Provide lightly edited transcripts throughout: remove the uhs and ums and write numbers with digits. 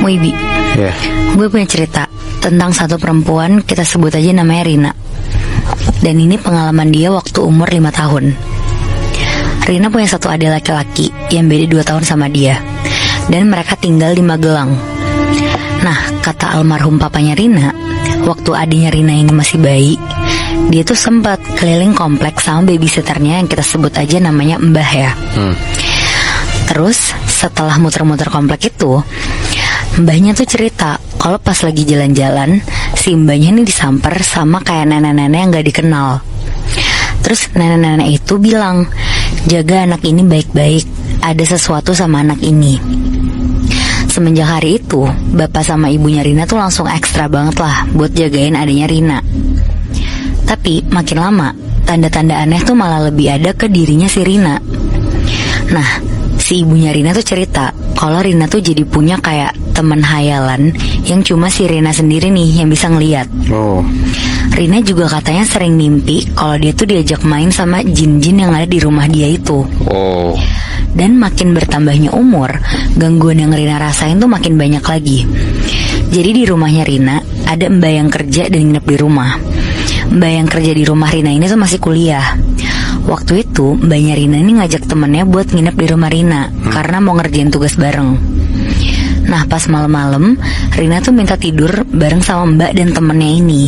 Wibi, gue punya cerita tentang satu perempuan, kita sebut aja namanya Rina. Dan ini pengalaman dia waktu umur 5 tahun. Rina punya satu adik laki-laki yang beda 2 tahun sama dia, dan mereka tinggal di Magelang. Nah, kata almarhum papanya Rina, waktu adiknya Rina ini masih bayi, dia tuh sempat keliling kompleks sama babysitternya yang kita sebut aja namanya Mbah ya. Terus setelah muter-muter komplek itu, mbahnya tuh cerita kalau pas lagi jalan-jalan, si mbahnya ini disamper sama kayak nenek-nenek yang gak dikenal. Terus nenek-nenek itu bilang, jaga anak ini baik-baik, ada sesuatu sama anak ini. Semenjak hari itu, bapak sama ibunya Rina tuh langsung ekstra banget lah buat jagain adiknya Rina. Tapi makin lama, tanda-tanda aneh tuh malah lebih ada ke dirinya si Rina. Nah, si ibunya Rina tuh cerita kalau Rina tuh jadi punya kayak teman hayalan yang cuma si Rina sendiri nih yang bisa ngeliat. Rina juga katanya sering mimpi kalau dia tuh diajak main sama jin-jin yang ada di rumah dia itu. Dan makin bertambahnya umur, gangguan yang Rina rasain tuh makin banyak lagi. Jadi di rumahnya Rina ada mbak yang kerja dan nginep di rumah. Mbak yang kerja di rumah Rina ini tuh masih kuliah. Waktu itu mbaknya Rina ini ngajak temennya buat nginep di rumah Rina karena mau ngerjain tugas bareng. Nah, pas malam-malam Rina tuh minta tidur bareng sama mbak dan temennya ini.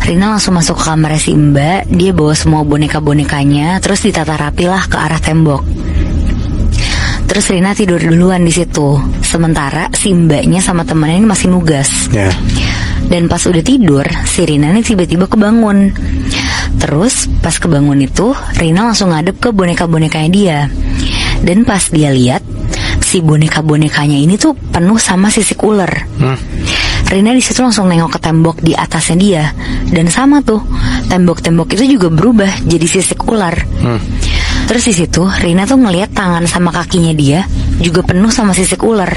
Rina langsung masuk ke kamarnya si mbak. Dia bawa semua boneka-bonekanya, terus ditata rapi lah ke arah tembok. Terus Rina tidur duluan di situ. Sementara si mbaknya sama temennya ini masih nugas. Dan pas udah tidur, si Rina ini tiba-tiba kebangun. Terus pas kebangun itu, Rina langsung ngadep ke boneka-bonekanya dia. Dan pas dia lihat, si boneka-bonekanya ini tuh penuh sama sisik ular. Rina di situ langsung nengok ke tembok di atasnya dia, dan sama tuh, tembok-tembok itu juga berubah jadi sisik ular. Terus di situ Rina tuh ngelihat tangan sama kakinya dia juga penuh sama sisik ular.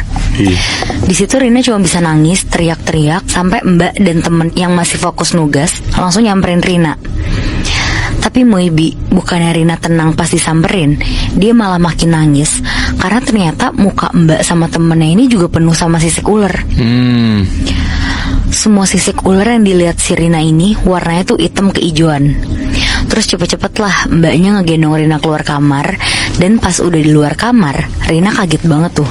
Di situ Rina cuma bisa nangis, teriak-teriak, sampai mbak dan temen yang masih fokus nugas langsung nyamperin Rina. Tapi Moibi, bukannya Rina tenang pas disamperin, dia malah makin nangis karena ternyata muka mbak sama temennya ini juga penuh sama sisik ular. Semua sisik ular yang dilihat si Rina ini warnanya tuh hitam keijuan. Terus cepet-cepet lah mbaknya ngegendong Rina keluar kamar. Dan pas udah di luar kamar, Rina kaget banget tuh.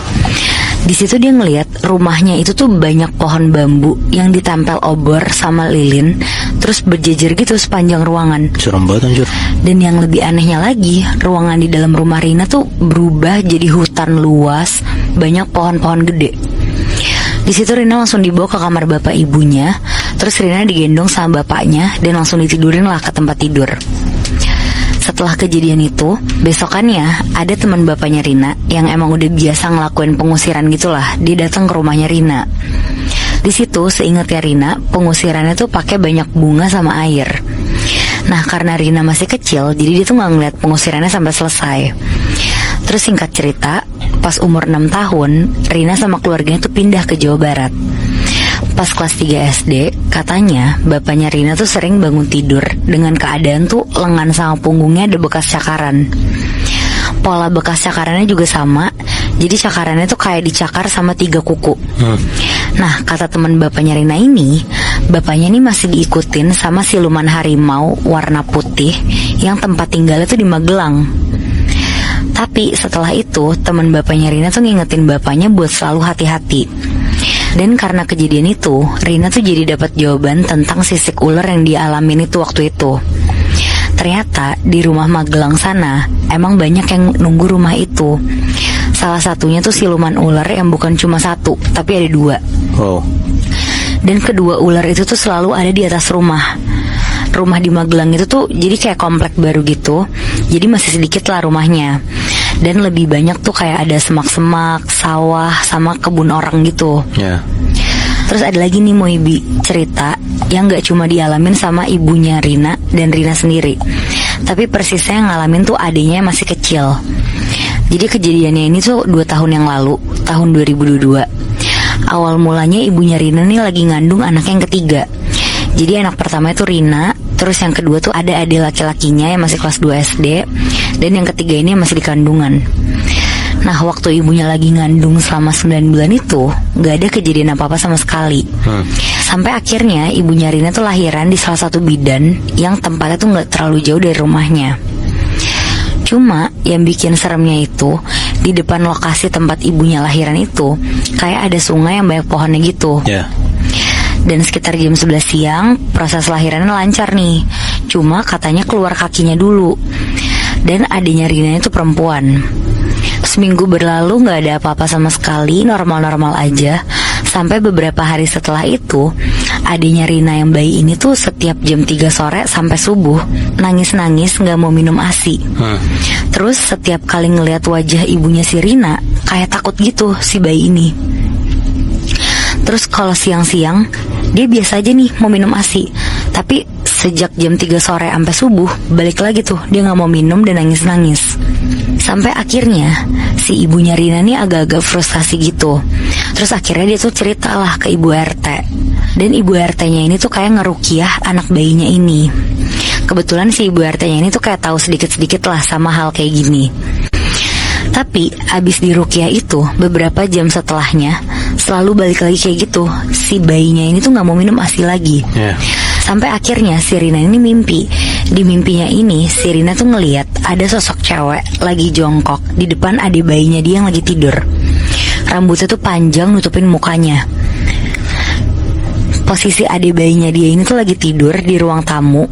Di situ dia ngelihat rumahnya itu tuh banyak pohon bambu yang ditempel obor sama lilin, terus berjejer gitu sepanjang ruangan. Serem banget anjir. Dan yang lebih anehnya lagi, ruangan di dalam rumah Rina tuh berubah jadi hutan luas, banyak pohon-pohon gede. Di situ Rina langsung dibawa ke kamar bapak ibunya. Terus Rina digendong sama bapaknya dan langsung ditidurin lah ke tempat tidur. Setelah kejadian itu, besokannya ada teman bapaknya Rina yang emang udah biasa ngelakuin pengusiran gitulah. Dia datang ke rumahnya Rina. Di situ seingatnya Rina, pengusirannya tuh pakai banyak bunga sama air. Nah, karena Rina masih kecil, jadi dia tuh nggak ngeliat pengusirannya sampai selesai. Terus singkat cerita, pas umur 6 tahun, Rina sama keluarganya tuh pindah ke Jawa Barat. Pas kelas 3 SD, katanya bapaknya Rina tuh sering bangun tidur dengan keadaan tuh lengan sama punggungnya ada bekas cakaran. Pola bekas cakarannya juga sama, jadi cakarannya tuh kayak dicakar sama 3 kuku. Nah, kata teman bapaknya Rina ini, bapaknya ini masih diikutin sama siluman harimau warna putih yang tempat tinggalnya tuh di Magelang. Tapi setelah itu, teman bapaknya Rina tuh ngingetin bapaknya buat selalu hati-hati. Dan karena kejadian itu, Rina tuh jadi dapat jawaban tentang sisik ular yang dialamin itu waktu itu. Ternyata di rumah Magelang sana emang banyak yang nunggu rumah itu. Salah satunya tuh siluman ular yang bukan cuma 1, tapi ada 2. Dan kedua ular itu tuh selalu ada di atas rumah. Rumah di Magelang itu tuh jadi kayak komplek baru gitu. Jadi masih sedikit lah rumahnya. Dan lebih banyak tuh kayak ada semak-semak, sawah, sama kebun orang gitu. Terus ada lagi nih Moibi, cerita yang gak cuma dialamin sama ibunya Rina dan Rina sendiri, tapi persisnya yang ngalamin tuh adiknya yang masih kecil. Jadi kejadiannya ini tuh 2 tahun yang lalu, tahun 2022. Awal mulanya ibunya Rina nih lagi ngandung anak yang ketiga. Jadi anak pertama itu Rina, terus yang kedua tuh ada adik laki-lakinya yang masih kelas 2 SD, dan yang ketiga ini yang masih di kandungan. Nah, waktu ibunya lagi ngandung selama 9 bulan itu gak ada kejadian apa-apa sama sekali. Sampai akhirnya ibunya Rina tuh lahiran di salah satu bidan yang tempatnya tuh gak terlalu jauh dari rumahnya. Cuma yang bikin seremnya itu, di depan lokasi tempat ibunya lahiran itu kayak ada sungai yang banyak pohonnya gitu. Dan sekitar jam 11 siang proses lahirannya lancar nih. Cuma katanya keluar kakinya dulu. Dan adiknya Rina itu perempuan. Seminggu berlalu gak ada apa-apa sama sekali, normal-normal aja. Sampai beberapa hari setelah itu, adiknya Rina yang bayi ini tuh setiap jam 3 sore sampai subuh nangis-nangis gak mau minum ASI. Terus setiap kali ngelihat wajah ibunya si Rina kayak takut gitu si bayi ini. Terus kalau siang-siang dia biasa aja nih mau minum ASI. Tapi sejak jam 3 sore sampai subuh balik lagi tuh dia gak mau minum dan nangis-nangis. Sampai akhirnya si ibunya Rina nih agak-agak frustasi gitu. Terus akhirnya dia tuh cerita lah ke ibu RT. Dan ibu RT-nya ini tuh kayak ngerukiah anak bayinya ini. Kebetulan si ibu RT-nya ini tuh kayak tahu sedikit-sedikit lah sama hal kayak gini. Tapi abis dirukiah itu beberapa jam setelahnya selalu balik lagi kayak gitu. Si bayinya ini tuh gak mau minum ASI lagi. Sampai akhirnya si Rina ini mimpi. Di mimpinya ini si Rina tuh ngeliat ada sosok cewek lagi jongkok di depan adik bayinya dia yang lagi tidur. Rambutnya tuh panjang nutupin mukanya. Posisi adik bayinya dia ini tuh lagi tidur di ruang tamu.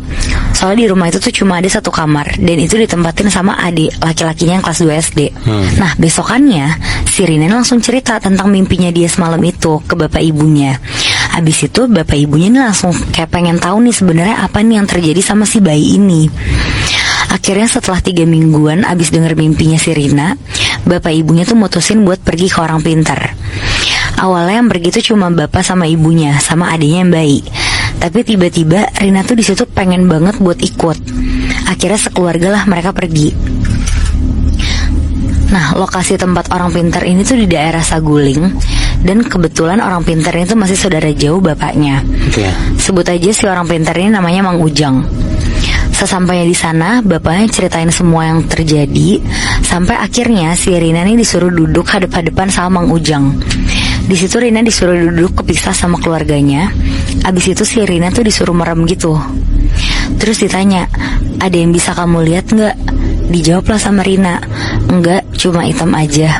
Soalnya di rumah itu tuh cuma ada satu kamar, dan itu ditempatin sama adik laki-lakinya yang kelas 2 SD. Nah, besokannya si Rina langsung cerita tentang mimpinya dia semalam itu ke bapak ibunya. Abis itu bapak ibunya ini langsung kayak pengen tahu nih sebenarnya apa nih yang terjadi sama si bayi ini. Akhirnya setelah 3 mingguan abis denger mimpinya si Rina, bapak ibunya tuh mutusin buat pergi ke orang pintar. Awalnya yang pergi tuh cuma bapak sama ibunya sama adiknya yang bayi. Tapi tiba-tiba Rina tuh disitu pengen banget buat ikut. Akhirnya sekeluarga lah mereka pergi. Nah, lokasi tempat orang pintar ini tuh di daerah Saguling. Dan kebetulan orang pintar ini tuh masih saudara jauh bapaknya. Sebut aja si orang pintar ini namanya Mang Ujang. Sesampainya di sana, bapaknya ceritain semua yang terjadi. Sampai akhirnya si Rina nih disuruh duduk hadap-hadapan sama Mang Ujang. Di situ Rina disuruh duduk kepisah sama keluarganya. Abis itu si Rina tuh disuruh merem gitu. Terus ditanya, ada yang bisa kamu lihat nggak? Dijawablah sama Rina, enggak, cuma hitam aja.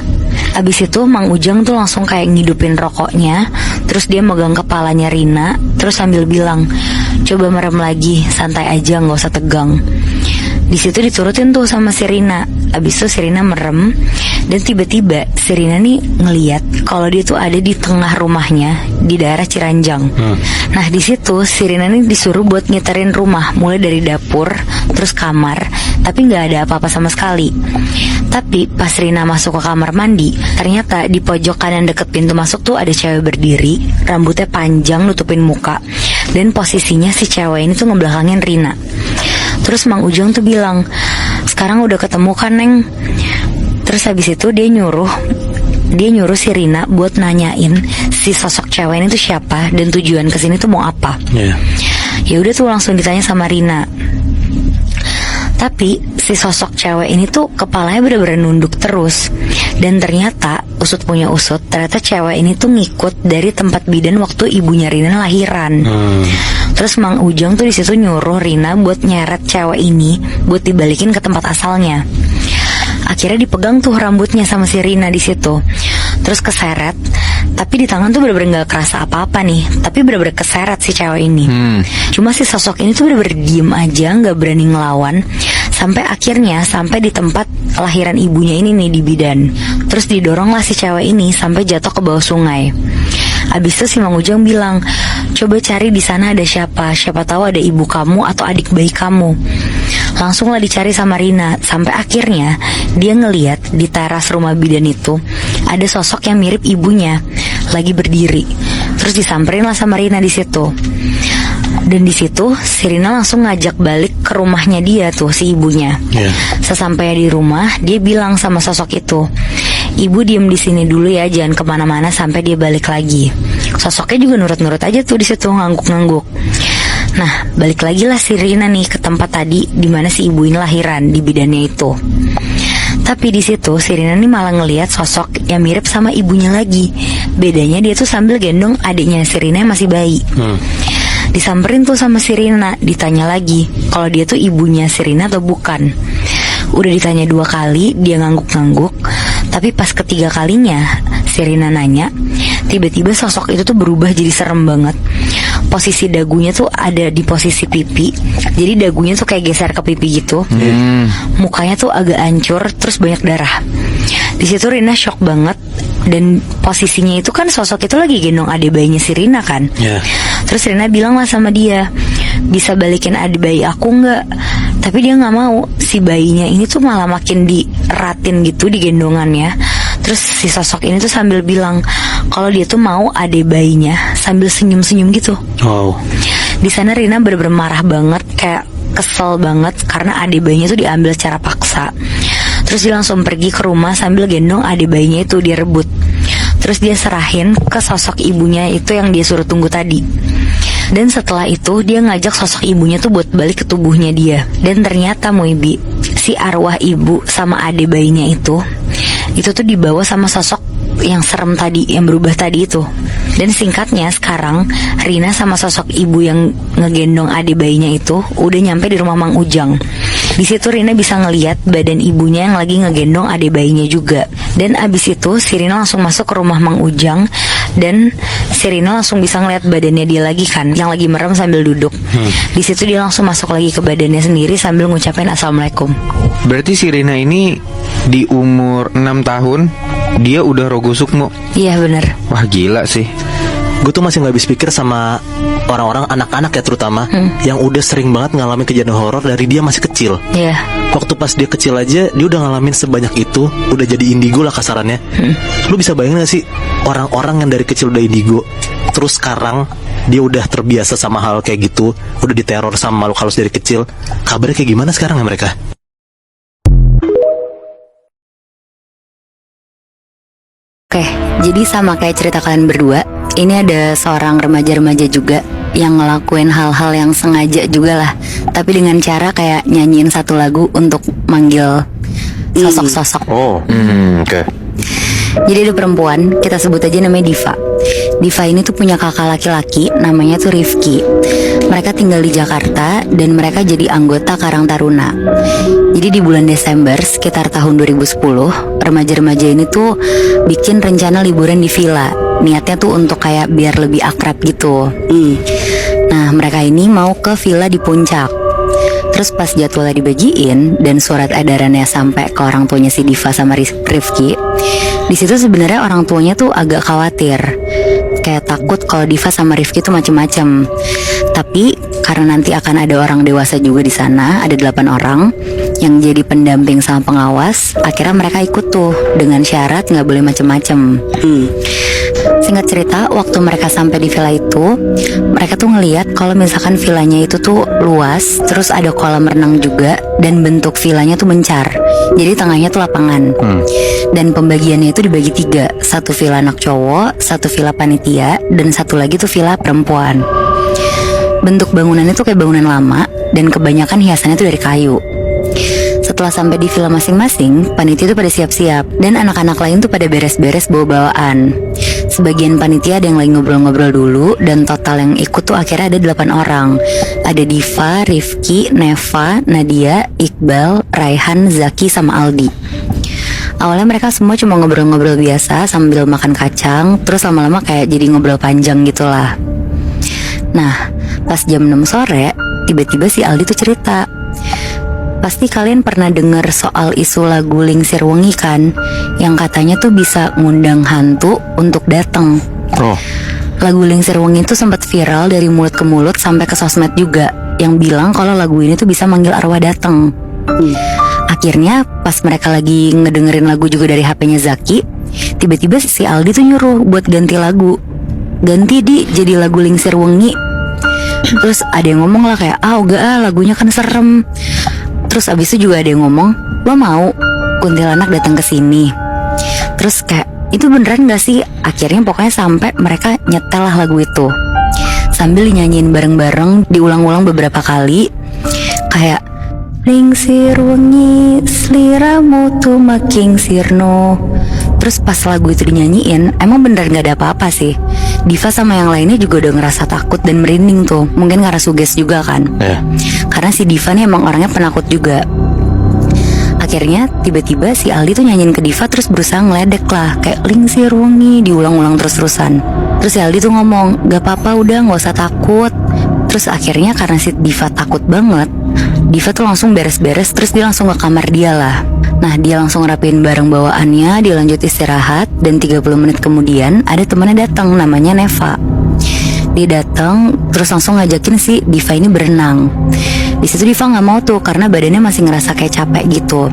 Abis itu Mang Ujang tuh langsung kayak ngidupin rokoknya. Terus dia megang kepalanya Rina. Terus sambil bilang, coba merem lagi, santai aja, nggak usah tegang. Di situ diturutin tuh sama si Rina. Abis itu si Rina merem. Dan tiba-tiba si Rina nih ngeliat kalau dia tuh ada di tengah rumahnya di daerah Ciranjang. Nah di situ si Rina nih disuruh buat ngiterin rumah, mulai dari dapur, terus kamar, tapi nggak ada apa-apa sama sekali. Tapi pas Rina masuk ke kamar mandi, ternyata di pojok kanan deket pintu masuk tuh ada cewek berdiri, rambutnya panjang nutupin muka, dan posisinya si cewek ini tuh ngebelakangin Rina. Terus Mang Ujang tuh bilang, sekarang udah ketemu kan Neng? Terus habis itu dia nyuruh si Rina buat nanyain si sosok cewek ini tuh siapa dan tujuan kesini tuh mau apa. Ya udah tuh langsung ditanya sama Rina. Tapi si sosok cewek ini tuh kepalanya bener-bener nunduk terus. Dan ternyata usut punya usut, ternyata cewek ini tuh ngikut dari tempat bidan waktu ibunya Rina lahiran. Terus Mang Ujang tuh di situ nyuruh Rina buat nyeret cewek ini buat dibalikin ke tempat asalnya. Akhirnya dipegang tuh rambutnya sama si Rina di situ. Terus keseret. Tapi di tangan tuh bener-bener gak kerasa apa-apa nih. Tapi bener-bener keseret si cewek ini. Cuma si sosok ini tuh bener-bener diem aja, gak berani ngelawan. Sampai akhirnya sampai di tempat lahiran ibunya ini nih di bidan. Terus didoronglah si cewek ini sampai jatuh ke bawah sungai. Abis itu si Mang Ujang bilang, coba cari di sana ada siapa. Siapa tahu ada ibu kamu atau adik bayi kamu. Langsunglah dicari sama Rina. Sampai akhirnya dia ngeliat di teras rumah bidan itu ada sosok yang mirip ibunya lagi berdiri. Terus disamperin lah sama Rina di situ. Dan di situ si Rina langsung ngajak balik ke rumahnya dia tuh si ibunya. Sesampainya di rumah dia bilang sama sosok itu, ibu diem di sini dulu ya, jangan kemana-mana sampai dia balik lagi. Sosoknya juga nurut-nurut aja tuh di situ, ngangguk-ngangguk. Nah balik lagi lah si Rina nih ke tempat tadi dimana si ibu ini lahiran di bidannya itu. Tapi di situ si Rina nih malah ngelihat sosok yang mirip sama ibunya lagi. Bedanya dia tuh sambil gendong adiknya si Rina yang masih bayi. Disamperin tuh sama si Rina, ditanya lagi kalau dia tuh ibunya si Rina atau bukan. Udah ditanya 2 kali, dia ngangguk-ngangguk. Tapi pas ketiga kalinya si Rina nanya, tiba-tiba sosok itu tuh berubah jadi serem banget. Posisi dagunya tuh ada di posisi pipi, jadi dagunya tuh kayak geser ke pipi gitu. Mukanya tuh agak hancur, terus banyak darah. Di situ Rina shock banget. Dan posisinya itu kan sosok itu lagi gendong adik bayinya si Rina kan. Terus Rina bilang lah sama dia, bisa balikin adik bayi aku nggak? Tapi dia nggak mau. Si bayinya ini tuh malah makin diratin gitu di gendongannya. Terus si sosok ini tuh sambil bilang kalau dia tuh mau adik bayinya, sambil senyum-senyum gitu. Di sana Rina bener-bener marah banget, kayak kesel banget karena adik bayinya tuh diambil secara paksa. Terus dia langsung pergi ke rumah sambil gendong adik bayinya itu, dia rebut. Terus dia serahin ke sosok ibunya itu yang dia suruh tunggu tadi. Dan setelah itu dia ngajak sosok ibunya tuh buat balik ke tubuhnya dia. Dan ternyata Muibi, si arwah ibu sama adik bayinya itu tuh dibawa sama sosok yang serem tadi, yang berubah tadi itu. Dan singkatnya sekarang Rina sama sosok ibu yang ngegendong adik bayinya itu udah nyampe di rumah Mang Ujang. Di situ Rina bisa ngeliat badan ibunya yang lagi ngegendong adik bayinya juga. Dan abis itu si Rina langsung masuk ke rumah Mang Ujang. Dan si Rina langsung bisa ngeliat badannya dia lagi kan, yang lagi merem sambil duduk. Di situ dia langsung masuk lagi ke badannya sendiri sambil ngucapin assalamualaikum. Berarti si Rina ini di umur 6 tahun dia udah rogo sukmo. Iya bener. Wah gila sih. Gue tuh masih gak habis pikir sama orang-orang anak-anak ya terutama yang udah sering banget ngalamin kejadian horor dari dia masih kecil. Iya. Waktu pas dia kecil aja dia udah ngalamin sebanyak itu, udah jadi indigo lah kasarannya. Lu bisa bayangin gak sih orang-orang yang dari kecil udah indigo, terus sekarang dia udah terbiasa sama hal kayak gitu, udah diteror sama makhluk halus dari kecil. Kabarnya kayak gimana sekarang ya mereka? Oke, jadi sama kayak cerita kalian berdua, ini ada seorang remaja-remaja juga yang ngelakuin hal-hal yang sengaja juga lah, tapi dengan cara kayak nyanyiin satu lagu untuk manggil sosok-sosok. Oke. Jadi ada perempuan, kita sebut aja namanya Diva. Diva ini tuh punya kakak laki-laki, namanya tuh Rifki. Mereka tinggal di Jakarta dan mereka jadi anggota Karang Taruna. Jadi di bulan Desember sekitar tahun 2010, remaja-remaja ini tuh bikin rencana liburan di villa. Niatnya tuh untuk kayak biar lebih akrab gitu. Nah mereka ini mau ke villa di Puncak. Terus pas jadwalnya dibagiin dan surat edarannya sampai ke orang tuanya si Diva sama Rifki, di situ sebenarnya orang tuanya tuh agak khawatir, kayak takut kalau Diva sama Rifki tuh macem-macem. Tapi karena nanti akan ada orang dewasa juga di sana, ada 8 orang yang jadi pendamping sama pengawas. Akhirnya mereka ikut tuh dengan syarat nggak boleh macem-macem. Singkat cerita, waktu mereka sampai di villa itu, mereka tuh ngeliat kalau misalkan villanya itu tuh luas, terus ada kolam renang juga, dan bentuk villanya tuh mencar. Jadi tengahnya tuh lapangan. Dan pembagiannya itu dibagi 3, satu villa anak cowok, satu villa panitia, dan satu lagi tuh villa perempuan. Bentuk bangunannya tuh kayak bangunan lama, dan kebanyakan hiasannya tuh dari kayu. Setelah sampai di villa masing-masing, panitia tuh pada siap-siap, dan anak-anak lain tuh pada beres-beres bawa-bawaan. Sebagian panitia ada yang lagi ngobrol-ngobrol dulu, dan total yang ikut tuh akhirnya ada 8 orang. Ada Diva, Rifki, Neva, Nadia, Iqbal, Raihan, Zaki, sama Aldi. Awalnya mereka semua cuma ngobrol-ngobrol biasa sambil makan kacang, terus lama-lama kayak jadi ngobrol panjang gitu lah. Nah, pas jam 6 sore, tiba-tiba si Aldi tuh cerita, pasti kalian pernah dengar soal isu lagu Lingsir Wengi kan, yang katanya tuh bisa ngundang hantu untuk datang. Lagu Lingsir Wengi itu sempat viral dari mulut ke mulut sampai ke sosmed juga, yang bilang kalau lagu ini tuh bisa manggil arwah datang. Akhirnya pas mereka lagi ngedengerin lagu juga dari HP-nya Zaki, tiba-tiba si Aldi tuh nyuruh buat ganti lagu. Ganti jadi lagu Lingsir Wengi. Terus ada yang ngomong lah kayak, enggak lagunya kan serem. Terus abis itu juga ada yang ngomong, lo mau kuntilanak datang ke sini? Terus kayak, itu beneran gak sih? Akhirnya pokoknya sampai mereka nyetel lah lagu itu sambil nyanyiin bareng-bareng, diulang-ulang beberapa kali. Kayak Lingsir wengi sliramu tuh making sirno. Terus pas lagu itu dinyanyiin, emang bener gak ada apa-apa sih. Diva sama yang lainnya juga udah ngerasa takut dan merinding tuh. Mungkin karena suges juga kan. Karena si Diva nih emang orangnya penakut juga. Akhirnya tiba-tiba si Aldi tuh nyanyiin ke Diva, terus berusaha ngeledek lah, kayak lingsir wengi, diulang-ulang terus-terusan. Terus si Aldi tuh ngomong, gak apa-apa udah, gak usah takut. Terus akhirnya karena si Diva takut banget, Diva tuh langsung beres-beres, terus dia langsung ke kamar dia lah. Nah, dia langsung rapiin barang bawaannya, dia lanjut istirahat. Dan 30 menit kemudian ada temannya datang, namanya Neva. Dia datang terus langsung ngajakin si Diva ini berenang. Di situ Diva nggak mau tuh karena badannya masih ngerasa kayak capek gitu.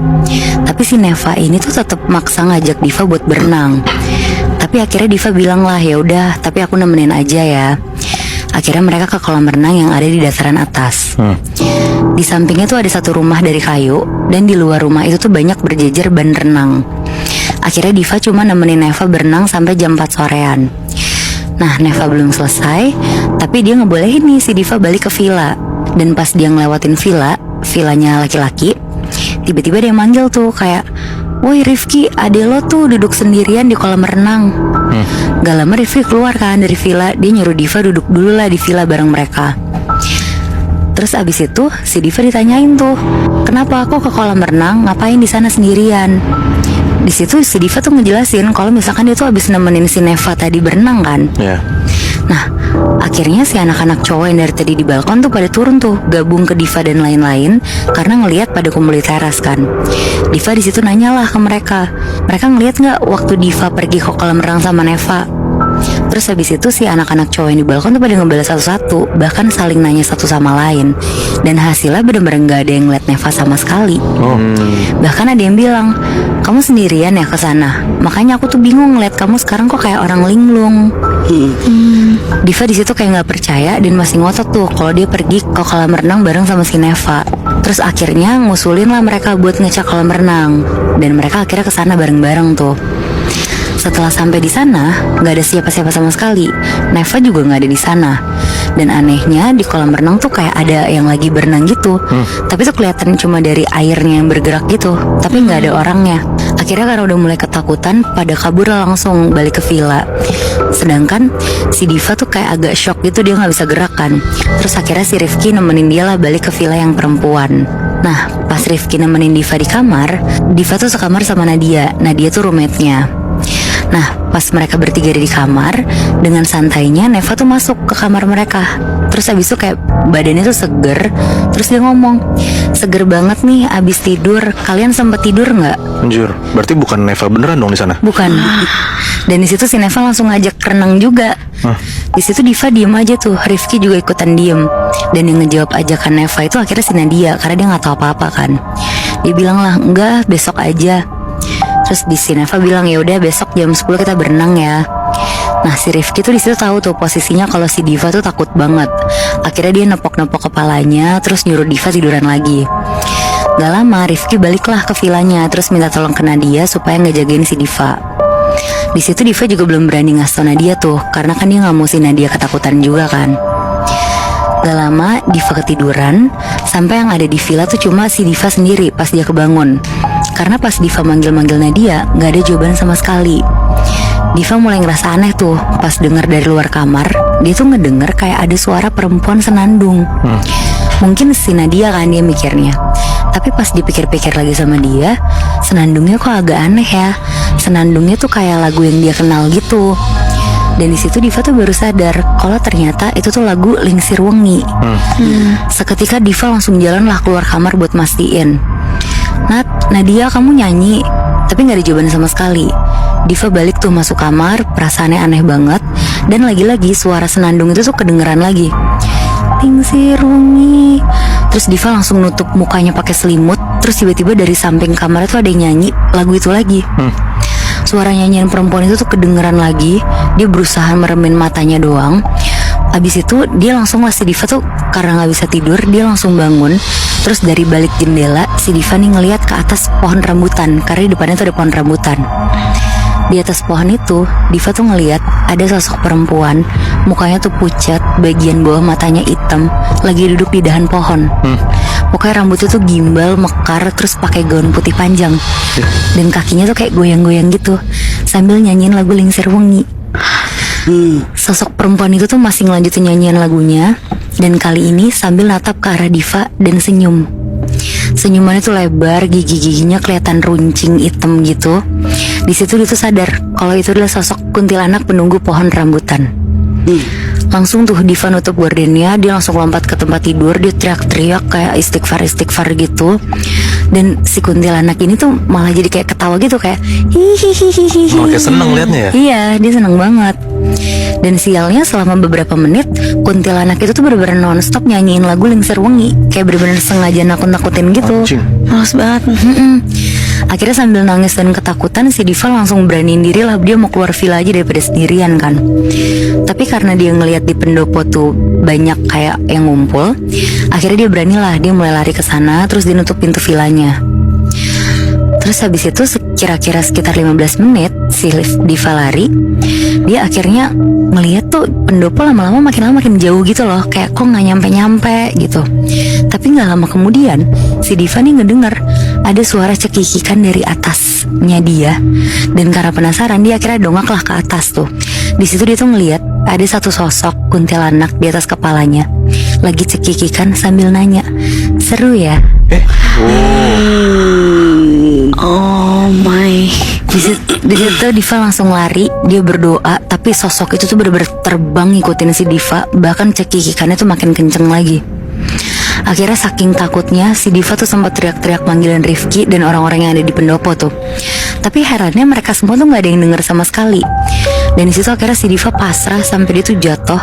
Tapi si Neva ini tuh tetap maksa ngajak Diva buat berenang. Tapi akhirnya Diva bilang lah, ya udah, tapi aku nemenin aja ya. Akhirnya mereka ke kolam renang yang ada di dataran atas. Di sampingnya tuh ada satu rumah dari kayu, dan di luar rumah itu tuh banyak berjejer ban renang. Akhirnya Diva cuma nemenin Neva berenang sampai jam 4 sorean. Nah, Neva belum selesai, tapi dia ngebolehin nih si Diva balik ke villa. Dan pas dia ngelewatin villanya laki-laki, tiba-tiba dia manggil tuh kayak, "Woi Rifki, ade lo tuh duduk sendirian di kolam renang." Gak lama Rifki keluar kan dari villa. Dia nyuruh Diva duduk dulu lah di villa bareng mereka. Terus abis itu si Diva ditanyain tuh, kenapa aku ke kolam renang, ngapain di sana sendirian? Di situ si Diva tuh ngejelasin kalau misalkan dia tuh abis nemenin si Neva tadi berenang kan. Nah, akhirnya si anak-anak cowok yang dari tadi di balkon tuh pada turun tuh, gabung ke Diva dan lain-lain karena ngelihat pada kumpul di teras kan. Diva di situ nanyalah ke mereka ngelihat nggak waktu Diva pergi ke kolam renang sama Neva. Terus habis itu si anak-anak cowok yang di balkon tuh pada ngebalas satu-satu, bahkan saling nanya satu sama lain. Dan hasilnya bener-bener gak ada yang ngeliat Neva sama sekali. Bahkan ada yang bilang, kamu sendirian ya ke sana, makanya aku tuh bingung ngeliat kamu sekarang kok kayak orang linglung. Diva di situ kayak nggak percaya dan masih ngotot tuh kalau dia pergi ke kolam renang bareng sama si Neva. Terus akhirnya ngusulin lah mereka buat ngecek kolam renang, dan mereka akhirnya kesana bareng-bareng tuh. Setelah sampai di sana, nggak ada siapa-siapa sama sekali. Neva juga nggak ada di sana. Dan anehnya di kolam renang tuh kayak ada yang lagi berenang gitu. Tapi tuh kelihatan cuma dari airnya yang bergerak gitu, tapi nggak ada orangnya. Akhirnya karena udah mulai ketakutan, pada kabur langsung balik ke villa. Sedangkan si Diva tuh kayak agak shock gitu, dia nggak bisa gerak kan. Terus akhirnya si Rifki nemenin dia lah balik ke villa yang perempuan. Nah, pas Rifki nemenin Diva di kamar, Diva tuh sekamar sama Nadia. Nadia tuh roommate-nya. Nah, pas mereka bertiga di kamar, dengan santainya Neva tuh masuk ke kamar mereka. Terus abis itu kayak badannya tuh seger. Terus dia ngomong, seger banget nih abis tidur. Kalian sempet tidur nggak? Anjir, berarti bukan Neva beneran dong di sana? Bukan. Dan di situ si Neva langsung ngajak renang juga. Di situ Diva diem aja tuh, Rifki juga ikutan diem. Dan yang ngejawab ajakan Neva itu akhirnya si Nadia, karena dia nggak tahu apa-apa kan. Dia bilang lah, enggak, besok aja. Terus di sini Neva bilang, ya udah besok jam 10 kita berenang ya. Nah, si Rifki tuh di situ tahu tuh posisinya kalau si Diva tuh takut banget. Akhirnya dia nepok-nepok kepalanya, terus nyuruh Diva tiduran lagi. Gak lama Rifki baliklah ke villanya, terus minta tolong ke Nadia supaya ngejagain si Diva. Di situ Diva juga belum berani ngasih tau Nadia tuh, karena kan dia nggak mau si Nadia ketakutan juga kan. Gak lama Diva ketiduran, sampai yang ada di villa tuh cuma si Diva sendiri pas dia kebangun. Karena pas Diva manggil-manggil Nadia, gak ada jawaban sama sekali. Diva mulai ngerasa aneh tuh pas denger dari luar kamar. Dia tuh ngedenger kayak ada suara perempuan senandung. Mungkin si Nadia kan dia mikirnya. Tapi pas dipikir-pikir lagi sama dia, senandungnya kok agak aneh ya. Senandungnya tuh kayak lagu yang dia kenal gitu. Dan di situ Diva tuh baru sadar kalau ternyata itu tuh lagu Lingsir Wengi. Seketika Diva langsung jalan lah keluar kamar buat mastiin. Nadia, kamu nyanyi. Tapi gak ada jawaban sama sekali. Diva balik tuh masuk kamar, perasaannya aneh banget. Dan lagi-lagi suara senandung itu tuh kedengeran lagi, Lingsir Wengi. Terus Diva langsung nutup mukanya pakai selimut. Terus tiba-tiba dari samping kamar itu ada yang nyanyi lagu itu lagi. Suara nyanyian perempuan itu tuh kedengeran lagi. Dia berusaha meremin matanya doang. Abis itu dia langsung lah, si Diva tuh karena gak bisa tidur, dia langsung bangun. Terus dari balik jendela si Diva nih ngeliat ke atas pohon rambutan, karena di depannya tuh ada pohon rambutan. Di atas pohon itu Diva tuh ngeliat ada sosok perempuan, mukanya tuh pucat, bagian bawah matanya hitam, lagi duduk di dahan pohon. Pokoknya rambutnya tuh gimbal, mekar, terus pakai gaun putih panjang. Dan kakinya tuh kayak goyang-goyang gitu sambil nyanyiin lagu Lingsir Wengi. Sosok perempuan itu tuh masih ngelanjutin nyanyian lagunya, dan kali ini sambil natap ke arah Diva dan senyum. Senyumannya tuh lebar, gigi-giginya kelihatan runcing hitam gitu. Di situ dia tuh sadar kalau itu adalah sosok kuntilanak penunggu pohon rambutan. Langsung tuh Diva nutup gordennya, dia langsung lompat ke tempat tidur, dia teriak-teriak kayak istighfar gitu. Dan si kuntilanak ini tuh malah jadi kayak ketawa gitu, kayak hihihihihi. Malah kayak seneng liatnya ya? Iya, dia seneng banget. Dan sialnya selama beberapa menit kuntilanak itu tuh bener-bener nonstop nyanyiin lagu Lingsir Wengi, kayak bener-bener sengaja nakut-nakutin gitu. Anjing. Males banget. Akhirnya sambil nangis dan ketakutan, si Diva langsung beraniin diri lah, dia mau keluar villa aja daripada sendirian kan. Tapi karena dia ngelihat di pendopo tuh banyak kayak yang ngumpul, akhirnya dia beranilah, dia mulai lari ke sana, terus dia nutup pintu villanya. Terus habis itu kira-kira sekitar 15 menit si Diva lari, dia akhirnya ngeliat tuh pendopo lama-lama makin lama makin jauh gitu loh, kayak kok nggak nyampe-nyampe gitu. Tapi nggak lama kemudian si Diva nih ngedenger ada suara cekikikan dari atasnya dia, dan karena penasaran dia akhirnya dongaklah ke atas tuh. Di situ dia tuh ngeliat ada satu sosok kuntilanak di atas kepalanya lagi cekikikan sambil nanya, "Seru ya?" Oh my. Di situ Diva langsung lari, dia berdoa, tapi sosok itu tuh bener-bener terbang ngikutin si Diva, bahkan cekikikannya tuh makin kenceng lagi. Akhirnya saking takutnya si Diva tuh sempat teriak-teriak panggilan Rifki dan orang-orang yang ada di pendopo tuh. Tapi herannya mereka semua tuh nggak ada yang denger sama sekali. Dan di situ akhirnya si Diva pasrah sampai dia tuh jatuh,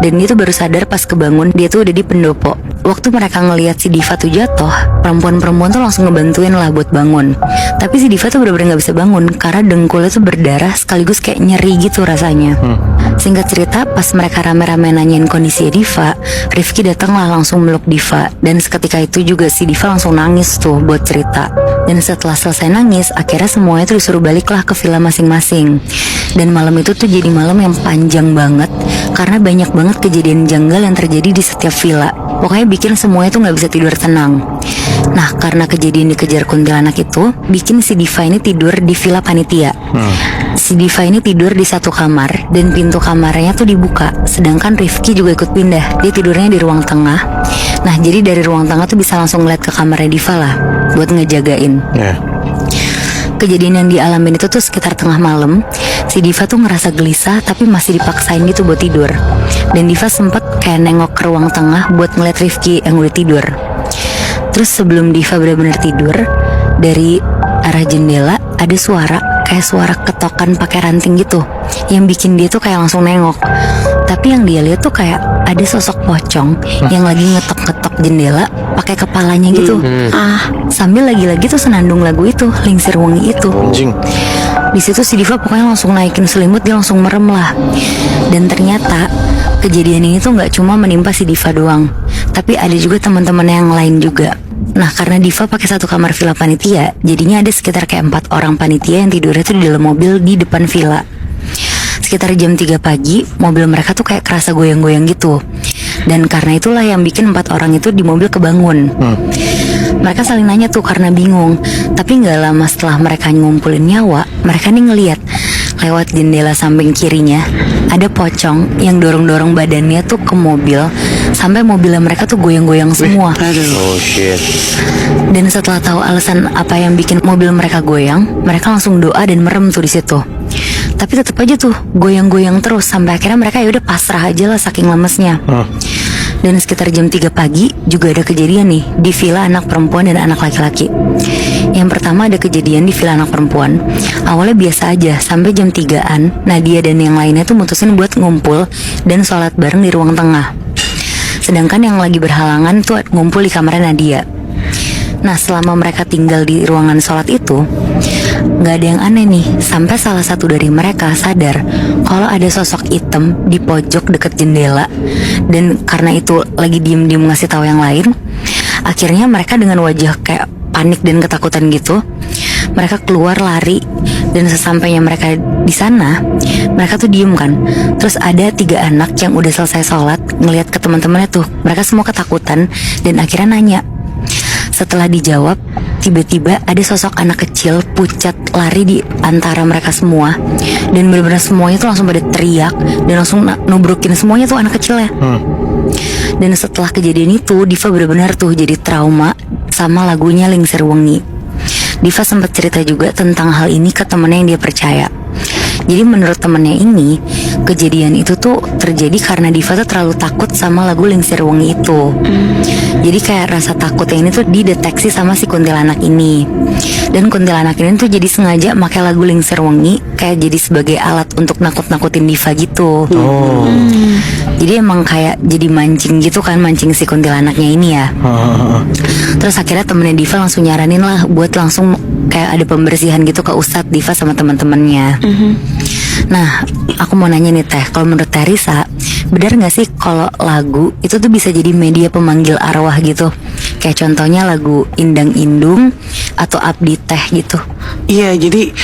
dan dia tuh baru sadar pas kebangun dia tuh udah di pendopo. Waktu mereka ngelihat si Diva tuh jatuh, perempuan-perempuan tuh langsung ngebantuin lah buat bangun. Tapi si Diva tuh bener-bener nggak bisa bangun karena dengkulnya tuh berdarah sekaligus kayak nyeri gitu rasanya. Singkat cerita, pas mereka rame-rame nanyain kondisi Diva, Rifki datang lah langsung meluk Diva. Dan seketika itu juga si Diva langsung nangis tuh buat cerita. Dan setelah selesai nangis, akhirnya semuanya tuh disuruh baliklah ke villa masing-masing. Dan malam itu tuh jadi malam yang panjang banget karena banyak banget kejadian janggal yang terjadi di setiap villa. Pokoknya bikin semuanya tuh gak bisa tidur tenang. Nah, karena kejadian dikejar kuntilanak itu bikin si Diva ini tidur di villa panitia. Si Diva ini tidur di satu kamar dan pintu kamarnya tuh dibuka, sedangkan Rifki juga ikut pindah. Dia tidurnya di ruang tengah. Nah, jadi dari ruang tengah tuh bisa langsung ngeliat ke kamarnya Diva lah buat ngejagain. Kejadian yang dialamin itu tuh sekitar tengah malam. Si Diva tuh ngerasa gelisah tapi masih dipaksain gitu buat tidur. Dan Diva sempet kayak nengok ke ruang tengah buat ngeliat Rifki yang udah tidur. Terus sebelum Diva benar-benar tidur, dari arah jendela ada suara kayak suara ketokan pakai ranting gitu, yang bikin dia tuh kayak langsung nengok. Tapi yang dia lihat tuh kayak ada sosok pocong yang lagi ngetok-ngetok jendela pakai kepalanya gitu. Sambil lagi-lagi tuh senandung lagu itu, Lingsir Wengi itu. Di situ si Diva pokoknya langsung naikin selimut, dia langsung merem lah. Dan ternyata kejadian ini tuh nggak cuma menimpa si Diva doang, tapi ada juga teman-teman yang lain juga. Nah, karena Diva pakai satu kamar villa panitia, jadinya ada sekitar kayak 4 orang panitia yang tidurnya tuh di dalam mobil di depan villa. Sekitar jam 3 pagi, mobil mereka tuh kayak kerasa goyang-goyang gitu. Dan karena itulah yang bikin 4 orang itu di mobil kebangun. Mereka saling nanya tuh karena bingung. Tapi gak lama setelah mereka ngumpulin nyawa, mereka nih ngeliat lewat jendela samping kirinya ada pocong yang dorong-dorong badannya tuh ke mobil, sampai mobilnya mereka tuh goyang-goyang semua. Dan setelah tahu alasan apa yang bikin mobil mereka goyang, mereka langsung doa dan merem tuh di situ. Tapi tetap aja tuh goyang-goyang terus sampai akhirnya mereka ya udah pasrah aja lah saking lemesnya. Dan sekitar jam 3 pagi juga ada kejadian nih di villa anak perempuan dan anak laki-laki. Yang pertama ada kejadian di villa anak perempuan. Awalnya biasa aja sampai jam 3-an Nadia dan yang lainnya tuh mutusin buat ngumpul dan sholat bareng di ruang tengah. Sedangkan yang lagi berhalangan tuh ngumpul di kamarnya Nadia. Nah, selama mereka tinggal di ruangan sholat itu, gak ada yang aneh nih, sampai salah satu dari mereka sadar kalau ada sosok hitam di pojok deket jendela. Dan karena itu lagi diem-diem ngasih tahu yang lain, akhirnya mereka dengan wajah kayak panik dan ketakutan gitu, mereka keluar lari. Dan sesampainya mereka di sana, mereka tuh diem kan. Terus ada 3 anak yang udah selesai sholat ngelihat ke teman-temannya tuh, mereka semua ketakutan dan akhirnya nanya, setelah dijawab, tiba-tiba ada sosok anak kecil pucat lari di antara mereka semua. Dan benar-benar semuanya tuh langsung pada teriak dan langsung nubrukin semuanya tuh anak kecilnya. Dan setelah kejadian itu, Diva benar-benar tuh jadi trauma sama lagunya Lingsir Wengi. Diva sempat cerita juga tentang hal ini ke temennya yang dia percaya. Jadi menurut temennya ini, kejadian itu tuh terjadi karena Diva tuh terlalu takut sama lagu Lingsir Wengi itu. Jadi kayak rasa takutnya ini tuh dideteksi sama si kuntilanak ini. Dan kuntilanak ini tuh jadi sengaja pakai lagu Lingsir Wengi kayak jadi sebagai alat untuk nakut-nakutin Diva gitu. Jadi emang kayak jadi mancing gitu kan, mancing si kuntilanaknya ini ya. Terus akhirnya temennya Diva langsung nyaranin lah buat langsung kayak ada pembersihan gitu ke Ustadz Diva sama teman-temannya. Nah, aku mau nanya nih Teh, kalau menurut Teh Risa, benar nggak sih kalau lagu itu tuh bisa jadi media pemanggil arwah gitu? Kayak contohnya lagu Indang Indung atau Abdi Teh gitu. Iya, jadi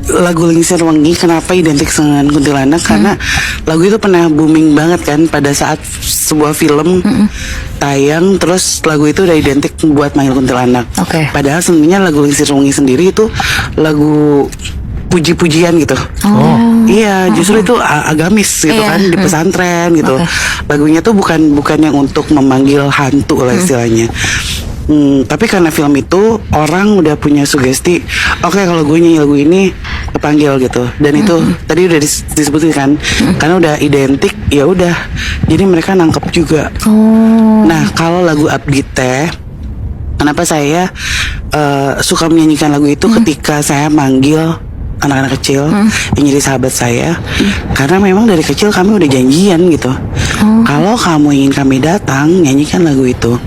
lagu Lingsir Wengi kenapa identik dengan kuntilanak? Karena lagu itu pernah booming banget kan pada saat sebuah film tayang, terus lagu itu udah identik buat manggil kuntilanak. Oke. Padahal sebenarnya lagu Lingsir Wengi sendiri itu lagu puji-pujian gitu. Iya, justru itu agamis gitu Iya. kan, di pesantren gitu. Lagunya tuh bukan yang untuk memanggil hantu lah istilahnya. Tapi karena film itu orang udah punya sugesti, oke kalau gue nyanyi lagu ini kepanggil gitu. Dan itu tadi udah disebutin kan, karena udah identik, ya udah. Jadi mereka nangkep juga. Nah, kalau lagu Abdi Teh, kenapa saya suka menyanyikan lagu itu ketika saya manggil anak-anak kecil yang jadi sahabat saya, karena memang dari kecil kami udah janjian gitu. Kalau kamu ingin kami datang, nyanyikan lagu itu,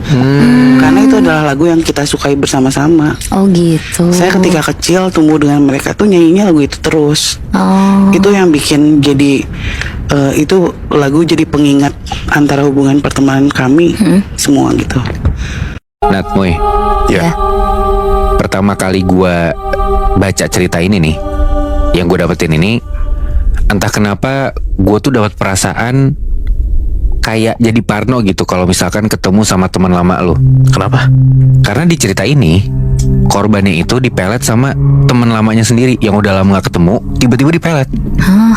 karena itu adalah lagu yang kita sukai bersama-sama. Oh gitu. Saya ketika kecil tumbuh dengan mereka tuh nyanyinya lagu itu terus. Itu yang bikin jadi itu lagu jadi pengingat antara hubungan pertemanan kami semua gitu. Nat, Moy, Ya. pertama kali gua baca cerita ini nih, yang gue dapetin ini, entah kenapa gue tuh dapat perasaan kayak jadi parno gitu kalau misalkan ketemu sama teman lama lo. Kenapa? Karena di cerita ini korbannya itu dipelet sama teman lamanya sendiri yang udah lama gak ketemu, tiba-tiba dipelet.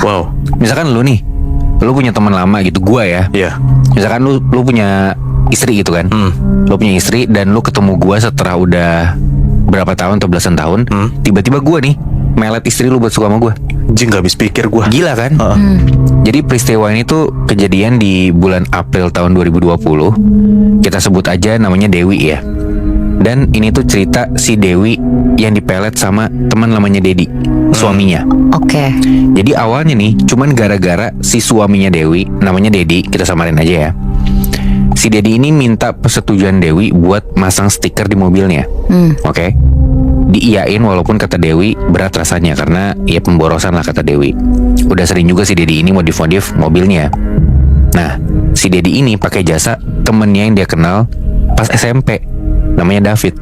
Wow. Misalkan lu nih, lu punya teman lama gitu, gua ya. Iya. Misalkan lu punya istri gitu kan. Lu punya istri dan lu ketemu gua setelah udah berapa tahun atau belasan tahun, tiba-tiba gua nih melet istri lu buat suka sama gua. Jing, gak habis pikir gue. Gila kan? Jadi peristiwa ini tuh kejadian di bulan April tahun 2020. Kita sebut aja namanya Dewi ya. Dan ini tuh cerita si Dewi yang dipelet sama teman namanya Dedi, suaminya. Oke. Jadi awalnya nih cuman gara-gara si suaminya Dewi, namanya Dedi, kita samarin aja ya. Si Dedi ini minta persetujuan Dewi buat masang stiker di mobilnya. Oke. Diiyain walaupun kata Dewi berat rasanya karena ya pemborosan lah kata Dewi. Udah sering juga si Dedi ini modif-modif mobilnya. Nah, si Dedi ini pakai jasa temennya yang dia kenal pas SMP, namanya David.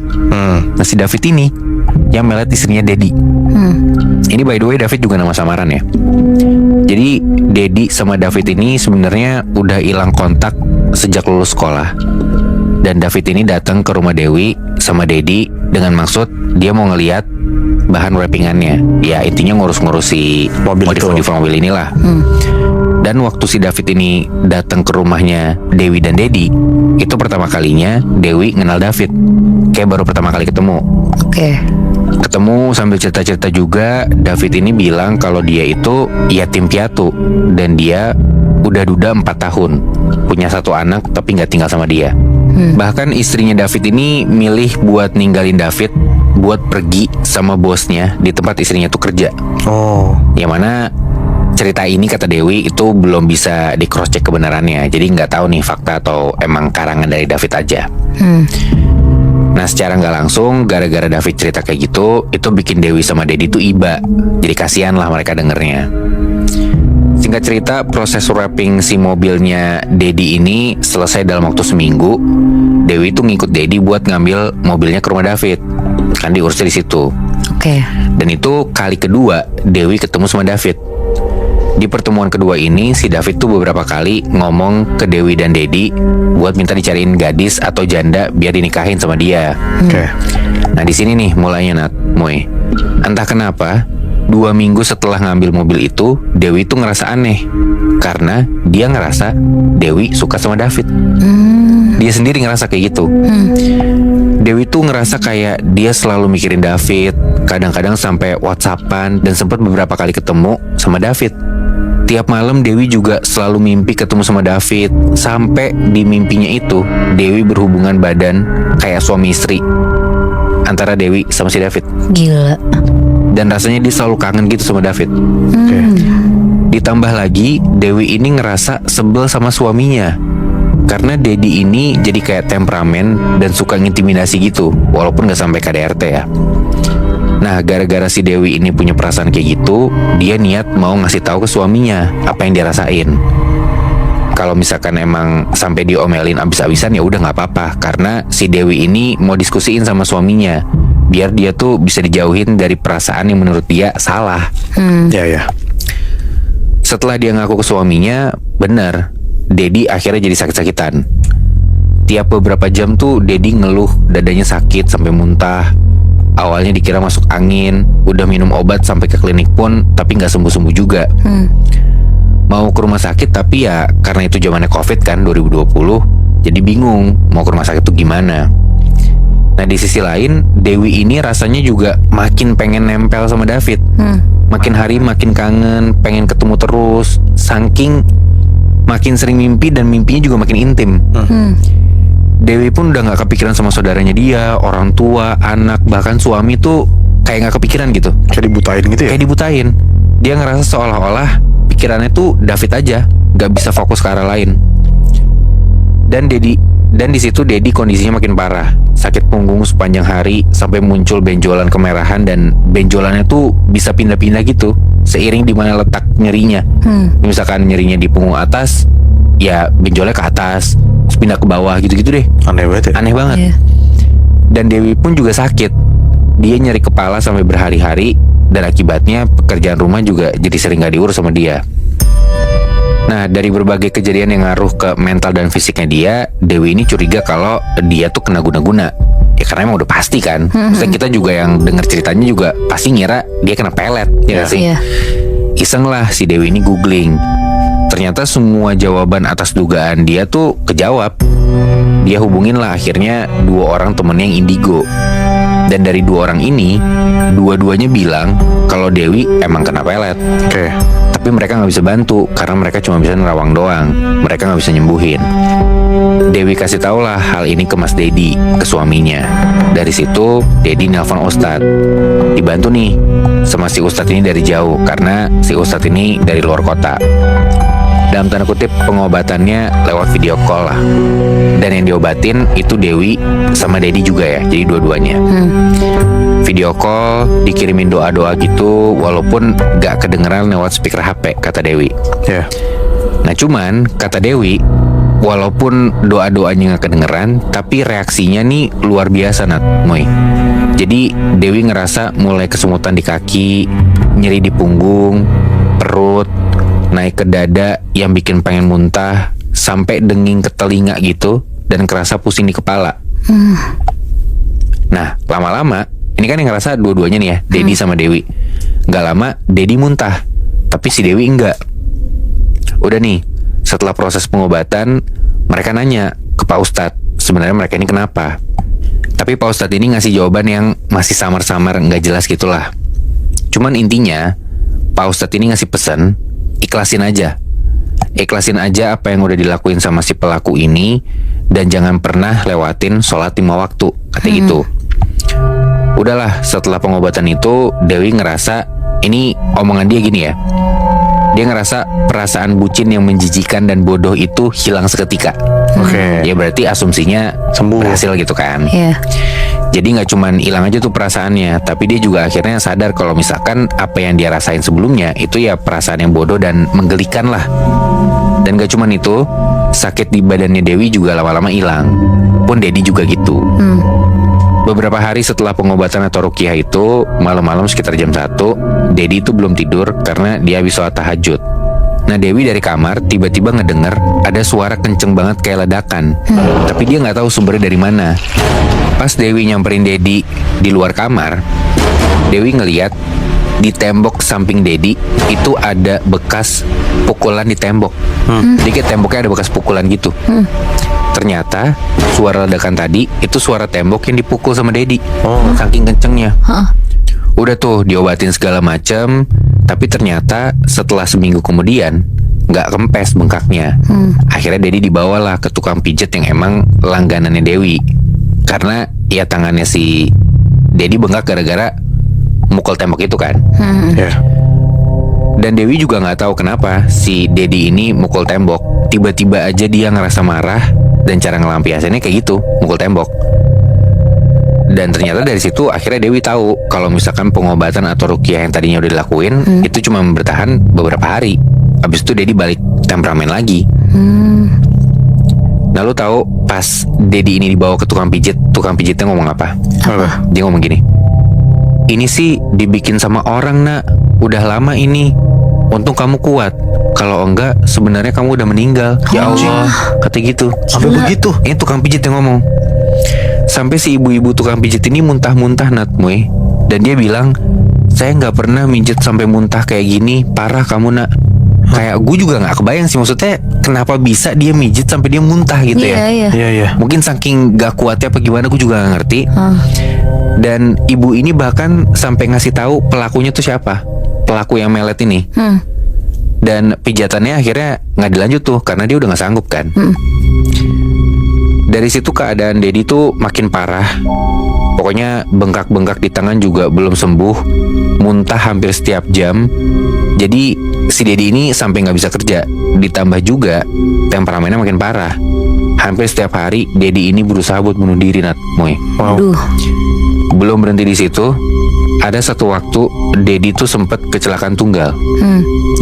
Nah, si David ini yang melet istrinya Dedi. Ini by the way David juga nama samaran ya. Jadi Dedi sama David ini sebenarnya udah hilang kontak sejak lulus sekolah. Dan David ini datang ke rumah Dewi sama Dedi dengan maksud dia mau ngeliat bahan wrappingannya. Ya intinya ngurus-ngurus si modif-modif mobil inilah. Dan waktu si David ini datang ke rumahnya Dewi dan Dedi, itu pertama kalinya Dewi kenal David. Kayak baru pertama kali ketemu. Oke. Ketemu sambil cerita-cerita juga, David ini bilang kalau dia itu yatim piatu dan dia udah duda 4 tahun, punya 1 anak tapi nggak tinggal sama dia. Bahkan istrinya David ini milih buat ninggalin David buat pergi sama bosnya di tempat istrinya tuh kerja. Yang mana cerita ini kata Dewi itu belum bisa di cross check kebenarannya. Jadi nggak tahu nih fakta atau emang karangan dari David aja. Nah secara nggak langsung gara-gara David cerita kayak gitu, itu bikin Dewi sama Dedi tuh iba. Jadi kasihan lah mereka dengernya. Singkat cerita, proses wrapping si mobilnya Dedi ini selesai dalam waktu seminggu. Dewi tuh ngikut Dedi buat ngambil mobilnya ke rumah David. Kan diurusnya di situ. Oke. Dan itu kali kedua Dewi ketemu sama David. Di pertemuan kedua ini, si David tuh beberapa kali ngomong ke Dewi dan Dedi buat minta dicariin gadis atau janda biar dinikahin sama dia. Oke. Nah di sini nih mulainya Moy. Entah kenapa 2 minggu setelah ngambil mobil itu, Dewi tuh ngerasa aneh karena dia ngerasa Dewi suka sama David. Dia sendiri ngerasa kayak gitu. Dewi tuh ngerasa kayak dia selalu mikirin David, kadang-kadang sampai WhatsAppan dan sempat beberapa kali ketemu sama David. Tiap malam Dewi juga selalu mimpi ketemu sama David. Sampai di mimpinya itu Dewi berhubungan badan kayak suami istri antara Dewi sama si David. Gila. Dan rasanya dia selalu kangen gitu sama David. Oke. Ditambah lagi Dewi ini ngerasa sebel sama suaminya karena Dedi ini jadi kayak temperamen dan suka ngintimidasi gitu, walaupun gak sampai KDRT ya. Nah, gara-gara si Dewi ini punya perasaan kayak gitu, dia niat mau ngasih tahu ke suaminya apa yang dia rasain. Kalau misalkan emang sampai diomelin abis-abisan ya udah nggak apa-apa, karena si Dewi ini mau diskusiin sama suaminya biar dia tuh bisa dijauhin dari perasaan yang menurut dia salah. Ya. Setelah dia ngaku ke suaminya, bener, Dedi akhirnya jadi sakit-sakitan. Tiap beberapa jam tuh Dedi ngeluh dadanya sakit sampai muntah. Awalnya dikira masuk angin, udah minum obat sampai ke klinik pun, tapi nggak sembuh-sembuh juga. Mau ke rumah sakit tapi ya karena itu zamannya COVID kan 2020, jadi bingung mau ke rumah sakit tuh gimana. Nah di sisi lain Dewi ini rasanya juga makin pengen nempel sama David. Makin hari makin kangen, pengen ketemu terus. Saking makin sering mimpi dan mimpinya juga makin intim. Dewi pun udah gak kepikiran sama saudaranya dia, orang tua, anak, bahkan suami tuh kayak gak kepikiran gitu. Kayak dibutain gitu ya? Kayak dibutain. Dia ngerasa seolah-olah pikirannya tuh David aja, gak bisa fokus ke arah lain. Dan di situ Dedi kondisinya makin parah. Sakit punggung sepanjang hari sampai muncul benjolan kemerahan, dan benjolannya tuh bisa pindah-pindah gitu seiring dimana letak nyerinya. Misalkan nyerinya di punggung atas, ya benjolnya ke atas, terus pindah ke bawah gitu-gitu deh. Aneh banget ya? Aneh banget. Dan Dewi pun juga sakit. Dia nyeri kepala sampai berhari-hari, dan akibatnya pekerjaan rumah juga jadi sering gak diurus sama dia. Nah, dari berbagai kejadian yang ngaruh ke mental dan fisiknya dia, Dewi ini curiga kalau dia tuh kena guna-guna. Ya karena emang udah pasti kan. Maksudnya kita juga yang denger ceritanya juga pasti ngira dia kena pelet, ya gak sih? Iya. Iseng lah si Dewi ini googling. Ternyata semua jawaban atas dugaan dia tuh kejawab. Dia hubungin lah akhirnya 2 orang temennya yang indigo. Dan dari 2 orang ini, dua-duanya bilang kalau Dewi emang kena pelet. Oke. Tapi mereka gak bisa bantu karena mereka cuma bisa nerawang doang. Mereka gak bisa nyembuhin. Dewi kasih tau lah hal ini ke Mas Dedi, ke suaminya. Dari situ Dedi nelpon Ustadz. Dibantu nih sama si Ustadz ini dari jauh, karena si Ustadz ini dari luar kota. Dalam tanda kutip pengobatannya lewat video call lah. Dan yang diobatin itu Dewi sama Dedi juga ya, jadi dua-duanya. Video call, dikirimin doa-doa gitu, walaupun gak kedengeran lewat speaker HP, kata Dewi. Ya. Nah cuman, kata Dewi, walaupun doa-doanya gak kedengeran, tapi reaksinya nih luar biasa Moy. Jadi Dewi ngerasa mulai kesemutan di kaki, nyeri di punggung, perut, naik ke dada yang bikin pengen muntah, sampai denging ke telinga gitu, dan kerasa pusing di kepala. Nah lama-lama, ini kan yang ngerasa dua-duanya nih ya, Dedi sama Dewi. Gak lama Dedi muntah, tapi si Dewi enggak. Udah nih, setelah proses pengobatan, mereka nanya ke Pak Ustadz sebenarnya mereka ini kenapa. Tapi Pak Ustadz ini ngasih jawaban yang masih samar-samar, gak jelas gitulah. Cuman intinya Pak Ustadz ini ngasih pesan, ikhlasin aja. Ikhlasin aja apa yang udah dilakuin sama si pelaku ini, dan jangan pernah lewatin sholat 5 waktu, kata gitu. Udahlah, setelah pengobatan itu Dewi ngerasa, ini omongan dia gini ya, dia ngerasa perasaan bucin yang menjijikan dan bodoh itu hilang seketika. Oke. Ya berarti asumsinya Sembuh. berhasil gitu kan. Iya. Jadi gak cuman hilang aja tuh perasaannya, tapi dia juga akhirnya sadar kalau misalkan apa yang dia rasain sebelumnya itu ya perasaan yang bodoh dan menggelikan lah. Dan gak cuman itu, sakit di badannya Dewi juga lama-lama hilang. Pun Dedi juga gitu. Beberapa hari setelah pengobatan atau ruqyah itu, malam-malam sekitar jam 1, Dedi itu belum tidur karena dia habis sholat tahajud. Nah Dewi dari kamar tiba-tiba ngedenger ada suara kenceng banget kayak ledakan. Tapi dia nggak tahu sumbernya dari mana. Pas Dewi nyamperin Dedi di luar kamar, Dewi ngeliat di tembok samping Dedi itu ada bekas pukulan di tembok. Jadi kayak temboknya ada bekas pukulan gitu. Ternyata suara ledakan tadi itu suara tembok yang dipukul sama Dedi. Saking kencengnya. Udah tuh diobatin segala macem, tapi ternyata setelah seminggu kemudian nggak kempes bengkaknya. Akhirnya Dedi dibawalah ke tukang pijet yang emang langganannya Dewi. Karena ya tangannya si Dedi bengkak gara-gara mukul tembok itu kan. Dan Dewi juga nggak tahu kenapa si Dedi ini mukul tembok. Tiba-tiba aja dia ngerasa marah dan cara ngelampiasinnya kayak gitu, mukul tembok. Dan ternyata dari situ akhirnya Dewi tahu kalau misalkan pengobatan atau ruqyah yang tadinya udah dilakuin itu cuma bertahan beberapa hari. Habis itu Dedi balik temperamen lagi. Nah lu tahu pas Dedi ini dibawa ke tukang pijitnya ngomong apa? Dia ngomong gini, ini sih dibikin sama orang nak, udah lama ini. Untung kamu kuat. Kalau enggak sebenarnya kamu udah meninggal. Ya Allah, kata gitu. Sampai begitu. Ini tukang pijit yang ngomong. Sampai si ibu-ibu tukang pijit ini muntah-muntah Natmoy. Dan dia bilang, saya nggak pernah mijet sampai muntah kayak gini. Parah kamu nak. Kayak gue juga nggak kebayang sih, maksudnya kenapa bisa dia mijet sampai dia muntah gitu ya. Iya. Mungkin saking gak kuatnya apa gimana, gue juga gak ngerti. Dan ibu ini bahkan sampai ngasih tahu pelakunya tuh siapa, pelaku yang melet ini. Dan pijatannya akhirnya nggak dilanjut tuh karena dia udah nggak sanggup kan. Dari situ keadaan Dedi tuh makin parah. Pokoknya bengkak-bengkak di tangan juga belum sembuh, muntah hampir setiap jam. Jadi si Dedi ini sampai nggak bisa kerja. Ditambah juga temperamennya makin parah. Hampir setiap hari Dedi ini berusaha buat bunuh diri Natmoy. Aduh. Belum berhenti di situ, ada satu waktu Dedi tuh sempet kecelakaan tunggal.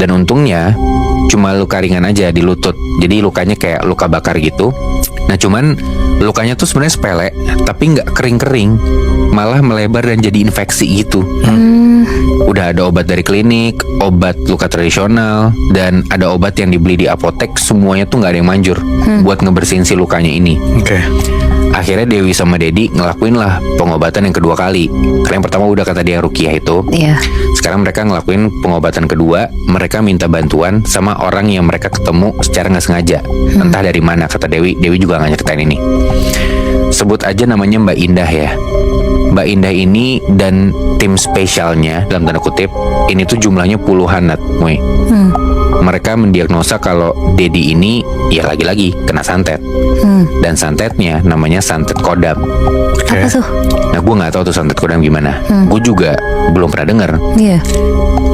Dan untungnya cuma luka ringan aja di lutut. Jadi lukanya kayak luka bakar gitu. Nah cuman lukanya tuh sebenarnya sepele, tapi nggak kering-kering, malah melebar dan jadi infeksi gitu. Udah ada obat dari klinik, obat luka tradisional, dan ada obat yang dibeli di apotek. Semuanya tuh nggak ada yang manjur buat ngebersihin si lukanya ini. Akhirnya Dewi sama Dedi ngelakuin lah pengobatan yang kedua kali. Karena yang pertama udah kata dia ruqyah itu. Sekarang mereka ngelakuin pengobatan kedua. Mereka minta bantuan sama orang yang mereka ketemu secara nggak sengaja. Entah dari mana, kata Dewi. Dewi juga nggak nyeritain ini. Sebut aja namanya Mbak Indah ya. Mbak Indah ini dan tim spesialnya dalam tanda kutip ini tuh jumlahnya puluhan Natmoy. Mereka mendiagnosa kalau Dedi ini ya lagi-lagi kena santet. Dan santetnya namanya santet kodam. Apa tuh? Nah gue gak tahu tuh santet kodam gimana. Gue juga belum pernah denger.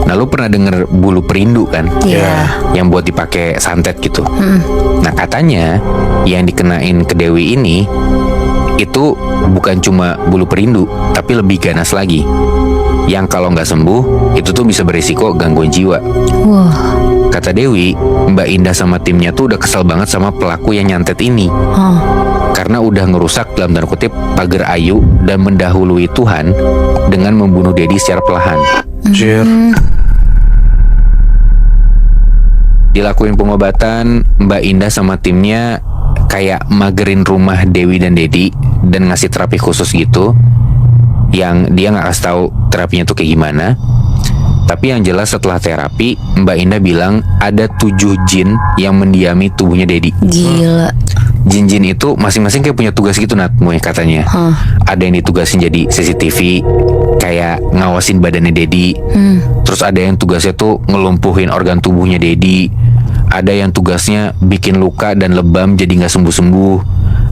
Nah lu pernah denger bulu perindu kan? Yang buat dipakai santet gitu. Nah katanya yang dikenain ke Dewi ini itu bukan cuma bulu perindu, tapi lebih ganas lagi. Yang kalau nggak sembuh itu tuh bisa berisiko gangguan jiwa. Kata Dewi, Mbak Indah sama timnya tuh udah kesel banget sama pelaku yang nyantet ini. Karena udah ngerusak dalam tanda kutip pagar ayu dan mendahului Tuhan dengan membunuh Dedi secara perlahan. Dilakuin pengobatan, Mbak Indah sama timnya kayak magerin rumah Dewi dan Dedi dan ngasih terapi khusus gitu, yang dia nggak kasih tahu terapinya tuh kayak gimana. Tapi yang jelas setelah terapi, Mbak Indah bilang ada 7 jin yang mendiami tubuhnya Dedi. Gila. Jin-jin itu masing-masing kayak punya tugas gitu Natmoy katanya. Ada yang ditugasin jadi CCTV, kayak ngawasin badannya Dedi. Terus ada yang tugasnya tuh ngelumpuhin organ tubuhnya Dedi. Ada yang tugasnya bikin luka dan lebam jadi nggak sembuh-sembuh.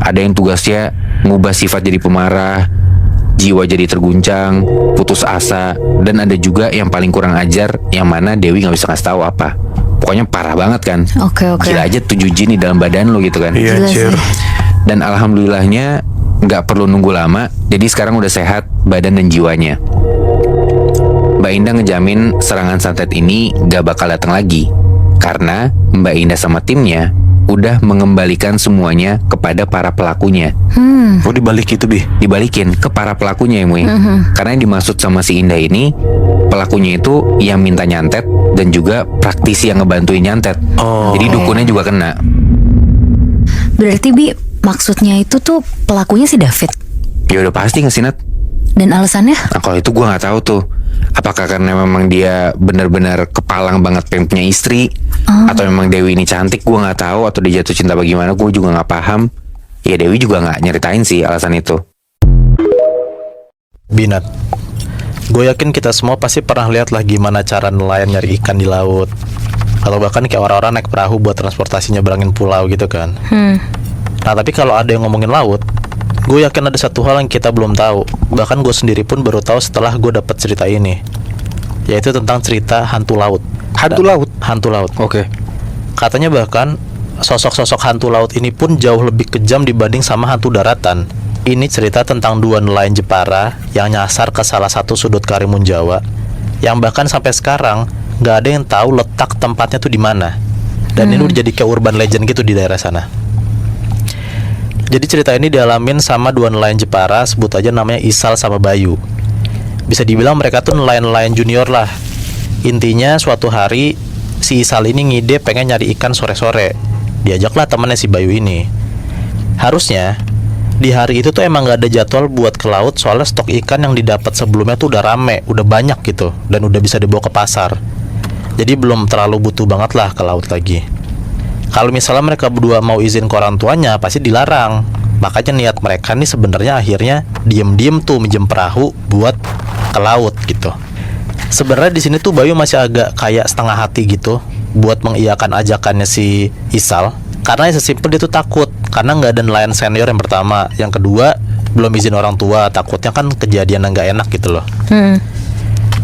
Ada yang tugasnya ngubah sifat jadi pemarah, jiwa jadi terguncang, putus asa. Dan ada juga yang paling kurang ajar, yang mana Dewi nggak bisa ngasih tahu apa. Pokoknya parah banget kan. Gila aja 7 jin di dalam badan lo gitu kan. Dan alhamdulillahnya nggak perlu nunggu lama. Jadi sekarang udah sehat badan dan jiwanya. Mbak Indah ngejamin serangan santet ini gak bakal datang lagi. Karena Mbak Indah sama timnya udah mengembalikan semuanya kepada para pelakunya. Oh dibalik itu Bi. Dibalikin ke para pelakunya ya Mui. Karena yang dimaksud sama si Indah ini, pelakunya itu yang minta nyantet dan juga praktisi yang ngebantuin nyantet. Jadi dukunnya juga kena. Berarti Bi, maksudnya itu tuh pelakunya si David. Ya udah pasti nggak sih Nat? Dan alasannya? Nah kalau itu gue nggak tahu tuh. Apakah karena memang dia benar-benar kepalang banget pengen punya istri, atau memang Dewi ini cantik, gue nggak tahu, atau dia jatuh cinta bagaimana, gue juga nggak paham. Ya Dewi juga nggak nyeritain sih alasan itu. Binat, gue yakin kita semua pasti pernah lihat lah gimana cara nelayan nyari ikan di laut, atau bahkan kayak orang-orang naik perahu buat transportasi nyebrangin pulau gitu kan. Nah tapi kalau ada yang ngomongin laut, gue yakin ada satu hal yang kita belum tahu. Bahkan gue sendiri pun baru tahu setelah gue dapat cerita ini, yaitu tentang cerita hantu laut. Hantu laut? Hantu laut. Oke. Katanya bahkan sosok-sosok hantu laut ini pun jauh lebih kejam dibanding sama hantu daratan. Ini cerita tentang dua nelayan Jepara yang nyasar ke salah satu sudut Karimun Jawa, yang bahkan sampai sekarang nggak ada yang tahu letak tempatnya tuh di mana. Dan ini udah jadi kayak urban legend gitu di daerah sana. Jadi cerita ini dialamin sama dua nelayan Jepara, sebut aja namanya Isal sama Bayu. Bisa dibilang mereka tuh nelayan-nelayan junior lah. Intinya suatu hari si Isal ini ngide pengen nyari ikan sore-sore. Diajaklah temannya si Bayu ini. Harusnya di hari itu tuh emang gak ada jadwal buat ke laut, soalnya stok ikan yang didapat sebelumnya tuh udah rame, udah banyak gitu, dan udah bisa dibawa ke pasar. Jadi belum terlalu butuh banget lah ke laut lagi. Kalau misalnya mereka berdua mau izin ke orang tuanya, pasti dilarang. Makanya niat mereka nih sebenarnya akhirnya diem-diem tuh minjem perahu buat ke laut gitu. Sebenarnya di sini tuh Bayu masih agak kayak setengah hati gitu buat mengiyakan ajakannya si Isal, karena yang sesimpel dia tuh takut karena nggak ada nelayan senior yang pertama, yang kedua belum izin orang tua, takutnya kan kejadian yang nggak enak gitu loh.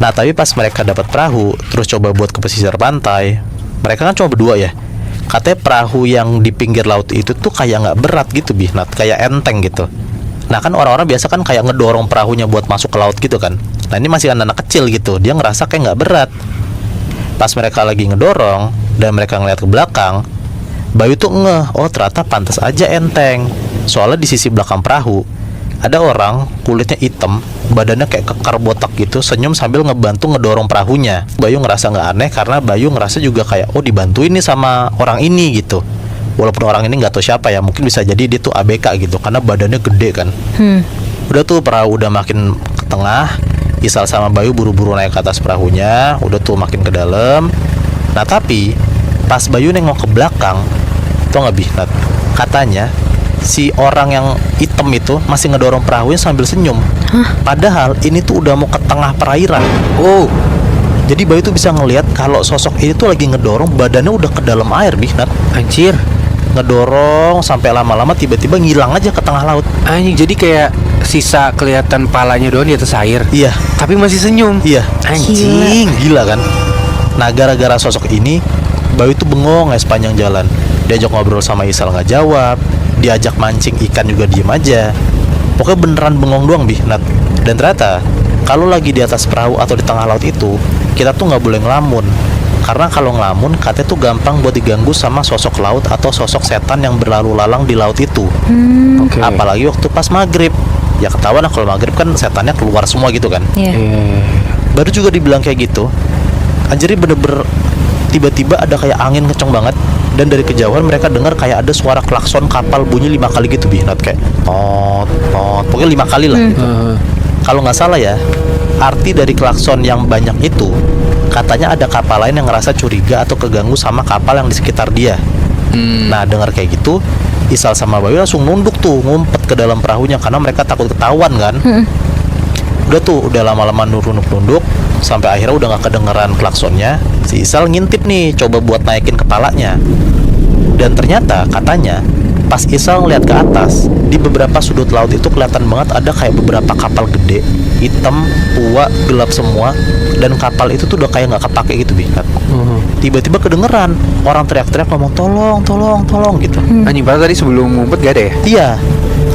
Nah tapi pas mereka dapat perahu terus coba buat ke pesisir pantai, mereka kan cuma berdua ya. Katanya perahu yang di pinggir laut itu tuh kayak nggak berat gitu Nat, kayak enteng gitu. Nah kan orang-orang biasa kan kayak ngedorong perahunya buat masuk ke laut gitu kan. Nah ini masih anak-anak kecil gitu, dia ngerasa kayak nggak berat. Pas mereka lagi ngedorong dan mereka ngeliat ke belakang, Bayu tuh ngeh, oh ternyata pantas aja enteng. Soalnya di sisi belakang perahu ada orang kulitnya hitam, badannya kayak kekar botak gitu, senyum sambil ngebantu ngedorong perahunya. Bayu ngerasa nggak aneh karena Bayu ngerasa juga kayak, oh dibantuin nih sama orang ini gitu. Walaupun orang ini nggak tahu siapa ya, mungkin bisa jadi dia tuh ABK gitu karena badannya gede kan. Udah tuh perahu udah makin ke tengah, Isal sama Bayu buru-buru naik ke atas perahunya, udah tuh makin ke dalam. Nah tapi pas Bayu nengok ke belakang, tau nggak Nat? Katanya si orang yang hitam itu masih ngedorong perahunya sambil senyum. Padahal ini tuh udah mau ke tengah perairan. Jadi Bayu tuh bisa ngelihat kalau sosok ini tuh lagi ngedorong, badannya udah ke dalam air Nat. Anjir. Ngedorong sampai lama-lama tiba-tiba ngilang aja ke tengah laut. Anjing, jadi kayak sisa kelihatan palanya doang di atas air. Iya. Tapi masih senyum. Iya. Anjing. Gila kan. Nah gara-gara sosok ini Bayu tuh bengong ya sepanjang jalan. Diajak ngobrol sama Isal nggak jawab, diajak mancing ikan juga diem aja. Pokoknya beneran bengong doang Nat. Dan ternyata kalau lagi di atas perahu atau di tengah laut itu, kita tuh nggak boleh ngelamun. Karena kalau ngelamun katanya tuh gampang buat diganggu sama sosok laut atau sosok setan yang berlalu lalang di laut itu. Apalagi waktu pas maghrib. Ya ketahuan lah kalau maghrib kan setannya keluar semua gitu kan. Baru juga dibilang kayak gitu. Anjir bener-bener tiba-tiba ada kayak angin kenceng banget, dan dari kejauhan mereka dengar kayak ada suara klakson kapal bunyi 5 kali gitu Nat, kayak tot tot, pokoknya 5 kali lah gitu. Kalau nggak salah ya, arti dari klakson yang banyak itu katanya ada kapal lain yang ngerasa curiga atau keganggu sama kapal yang di sekitar dia. Nah dengar kayak gitu, Isal sama Bayu langsung nunduk tuh, ngumpet ke dalam perahunya karena mereka takut ketahuan kan. Udah lama-lama nunduk sampai akhirnya udah nggak kedengeran klaksonnya. Si Isal ngintip nih, coba buat naikin kepalanya. Dan ternyata katanya pas Isal ngeliat ke atas, di beberapa sudut laut itu kelihatan banget ada kayak beberapa kapal gede, hitam, tua, gelap semua. Dan kapal itu tuh udah kayak nggak kepake gitu Nat. Tiba-tiba kedengeran orang teriak-teriak ngomong tolong gitu. Anjing, padahal tadi sebelum ngumpet gak ada ya? Iya.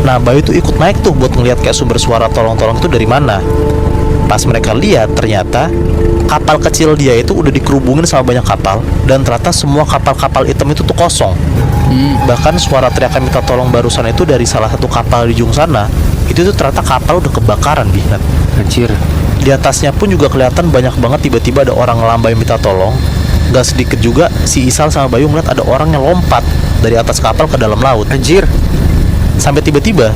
Nah Bayu tuh ikut naik tuh buat ngeliat kayak sumber suara tolong-tolong itu dari mana. Pas mereka lihat ternyata kapal kecil dia itu udah dikerubungin sama banyak kapal, dan ternyata semua kapal-kapal hitam itu tuh kosong. Bahkan suara teriakan minta tolong barusan itu dari salah satu kapal di ujung sana. Itu tuh ternyata kapal udah kebakaran, Bi. Anjir. Di atasnya pun juga kelihatan banyak banget tiba-tiba ada orang ngelambai minta tolong. Gak sedikit juga si Isal sama Bayu ngeliat ada orang yang lompat dari atas kapal ke dalam laut. Anjir. Sampai tiba-tiba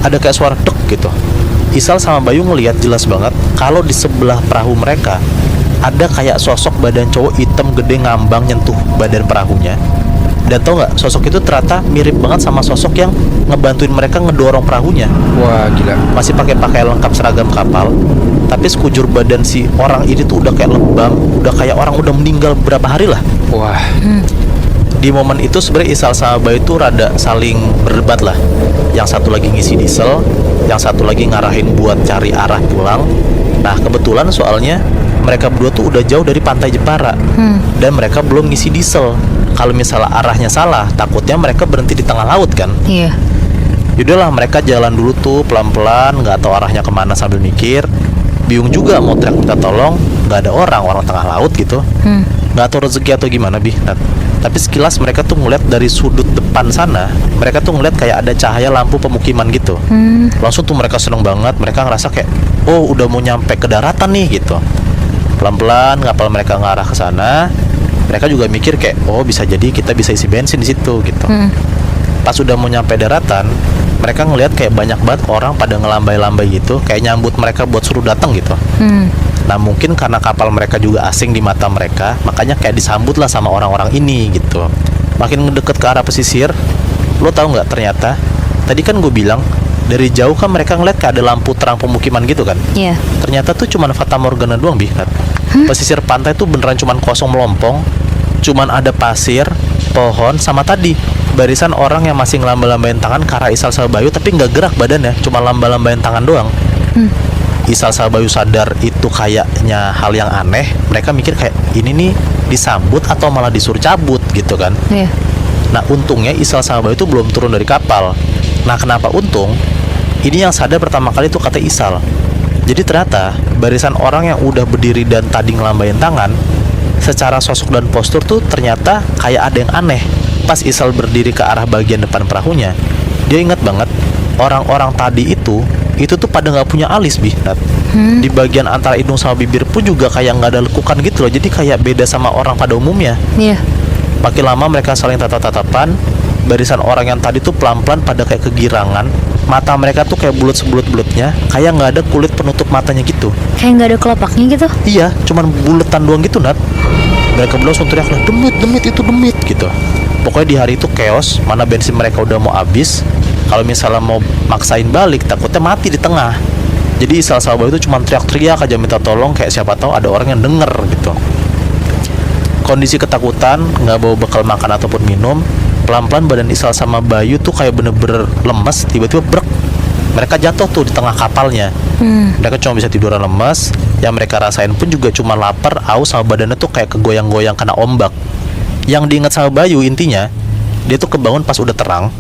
ada kayak suara dek gitu. Isal sama Bayu ngeliat jelas banget kalau di sebelah perahu mereka ada kayak sosok badan cowok hitam gede ngambang nyentuh badan perahunya. Dan tau nggak, sosok itu ternyata mirip banget sama sosok yang ngebantuin mereka ngedorong perahunya. Wah, gila. Masih pakai lengkap seragam kapal, tapi sekujur badan si orang ini tuh udah kayak lebam, udah kayak orang udah meninggal beberapa hari lah. Wah. Di momen itu sebenarnya Isal sama Bayu itu rada saling berdebat lah. Yang satu lagi ngisi diesel, yang satu lagi ngarahin buat cari arah pulang. Nah kebetulan soalnya mereka berdua tuh udah jauh dari pantai Jepara, dan mereka belum ngisi diesel. Kalau misalnya arahnya salah, takutnya mereka berhenti di tengah laut kan. Iya. Yaudahlah, mereka jalan dulu tuh pelan-pelan, nggak tahu arahnya kemana sambil mikir. Bingung juga mau teriak minta tolong, nggak ada orang tengah laut gitu. Nggak tahu rezeki atau gimana, Bi. Nah, tapi sekilas mereka tuh ngeliat dari sudut depan sana, mereka tuh ngeliat kayak ada cahaya lampu pemukiman gitu. Langsung tuh mereka seneng banget, mereka ngerasa kayak, oh udah mau nyampe ke daratan nih gitu. Pelan-pelan kapal mereka ngarah ke sana. Mereka juga mikir kayak, oh bisa jadi kita bisa isi bensin di situ gitu. Pas udah mau nyampe daratan, mereka ngelihat kayak banyak banget orang pada ngelambai-lambai gitu, kayak nyambut mereka buat suruh datang gitu. Nah mungkin karena kapal mereka juga asing di mata mereka, makanya kayak disambut lah sama orang-orang ini gitu. Makin ngedeket ke arah pesisir, lo tahu nggak ternyata tadi kan gue bilang dari jauh kan mereka ngeliat kayak ada lampu terang pemukiman gitu kan. Iya. Ternyata tuh cuman fata morgana doang, Bi. Pesisir pantai tuh beneran cuman kosong melompong, cuman ada pasir, pohon, sama tadi barisan orang yang masih ngelamba-lambain tangan ke arah Isal sama Bayu, tapi nggak gerak badannya, cuma lamba-lambain tangan doang. Isal sama Bayu sadar itu kayaknya hal yang aneh. Mereka mikir kayak, ini nih disambut atau malah disuruh cabut gitu kan. Iya. Nah untungnya Isal sama Bayu itu belum turun dari kapal. Nah kenapa untung? Ini yang sadar pertama kali tuh kata Isal. Jadi ternyata barisan orang yang udah berdiri dan tadi ngelambain tangan, secara sosok dan postur tuh ternyata kayak ada yang aneh. Pas Isal berdiri ke arah bagian depan perahunya, dia ingat banget orang-orang tadi itu tuh pada nggak punya alis, Bi. Di bagian antara hidung sama bibir pun juga kayak nggak ada lekukan gitu loh. Jadi kayak beda sama orang pada umumnya. Iya. Makin lama mereka saling tatap-tatapan. Barisan orang yang tadi tuh pelan-pelan pada kayak kegirangan. Mata mereka tuh kayak bulat sebulut-bulutnya, kayak nggak ada kulit penutup matanya gitu. Kayak nggak ada kelopaknya gitu. Iya, cuman buletan doang gitu, Nat. Mereka berdua langsung teriak lah, demit itu demit gitu. Pokoknya di hari itu chaos, mana bensin mereka udah mau habis. Kalau misalnya mau maksain balik, takutnya mati di tengah. Jadi Isal sama Bayu itu cuma teriak-teriak aja minta tolong, kayak siapa tahu ada orang yang denger gitu. Kondisi ketakutan, nggak bawa bekal makan ataupun minum. Pelan-pelan badan Isal sama Bayu tuh kayak bener-bener lemes, tiba-tiba brek. Mereka jatuh tuh di tengah kapalnya. Mereka cuma bisa tiduran lemes. Yang mereka rasain pun juga cuma lapar, haus, sama badannya tuh kayak kegoyang-goyang kena ombak. Yang diingat sama Bayu intinya, dia tuh kebangun pas udah terang.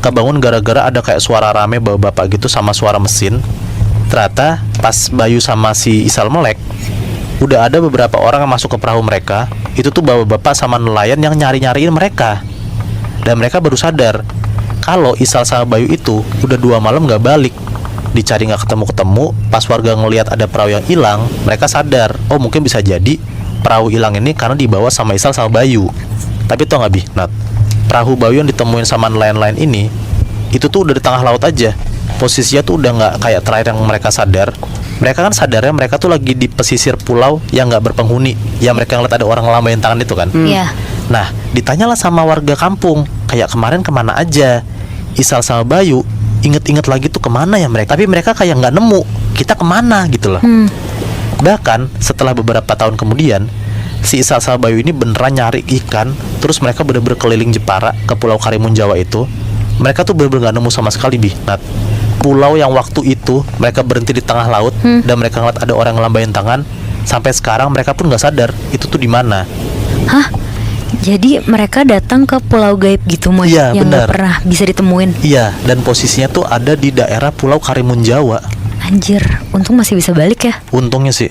Kebangun gara-gara ada kayak suara rame bapak-bapak gitu sama suara mesin. Ternyata pas Bayu sama si Isal melek, udah ada beberapa orang yang masuk ke perahu mereka. Itu tuh bapak-bapak sama nelayan yang nyari-nyariin mereka. Dan mereka baru sadar kalau Isal sama Bayu itu udah 2 malam gak balik. Dicari gak ketemu-ketemu. Pas warga ngelihat ada perahu yang hilang, mereka sadar, oh mungkin bisa jadi perahu hilang ini karena dibawa sama Isal sama Bayu. Tapi tau gak, Bi, Nat, perahu Bayu yang ditemuin sama nelayan-nelayan ini, itu tuh udah di tengah laut aja. Posisinya tuh udah gak kayak terakhir yang mereka sadar. Mereka kan sadarnya mereka tuh lagi di pesisir pulau yang gak berpenghuni, yang mereka ngeliat ada orang ngelambain tangan itu kan. Iya. Nah, ditanyalah sama warga kampung, kayak kemarin kemana aja Isal sama Bayu. Inget-inget lagi tuh kemana ya mereka. Tapi mereka kayak nggak nemu kita kemana gitu loh. Bahkan setelah beberapa tahun kemudian, si Isal sama Bayu ini beneran nyari ikan. Terus mereka bener-bener keliling Jepara ke Pulau Karimun Jawa itu. Mereka tuh bener-bener gak nemu sama sekali, Bi, Nat. Pulau yang waktu itu mereka berhenti di tengah laut, dan mereka ngeliat ada orang ngelambain tangan. Sampai sekarang mereka pun gak sadar itu tuh di mana. Hah? Jadi mereka datang ke pulau gaib gitu, Moy, Iya, yang benar. gak pernah bisa ditemuin. Iya, dan posisinya tuh ada di daerah Pulau Karimun Jawa. Anjir, untung masih bisa balik ya. Untungnya sih.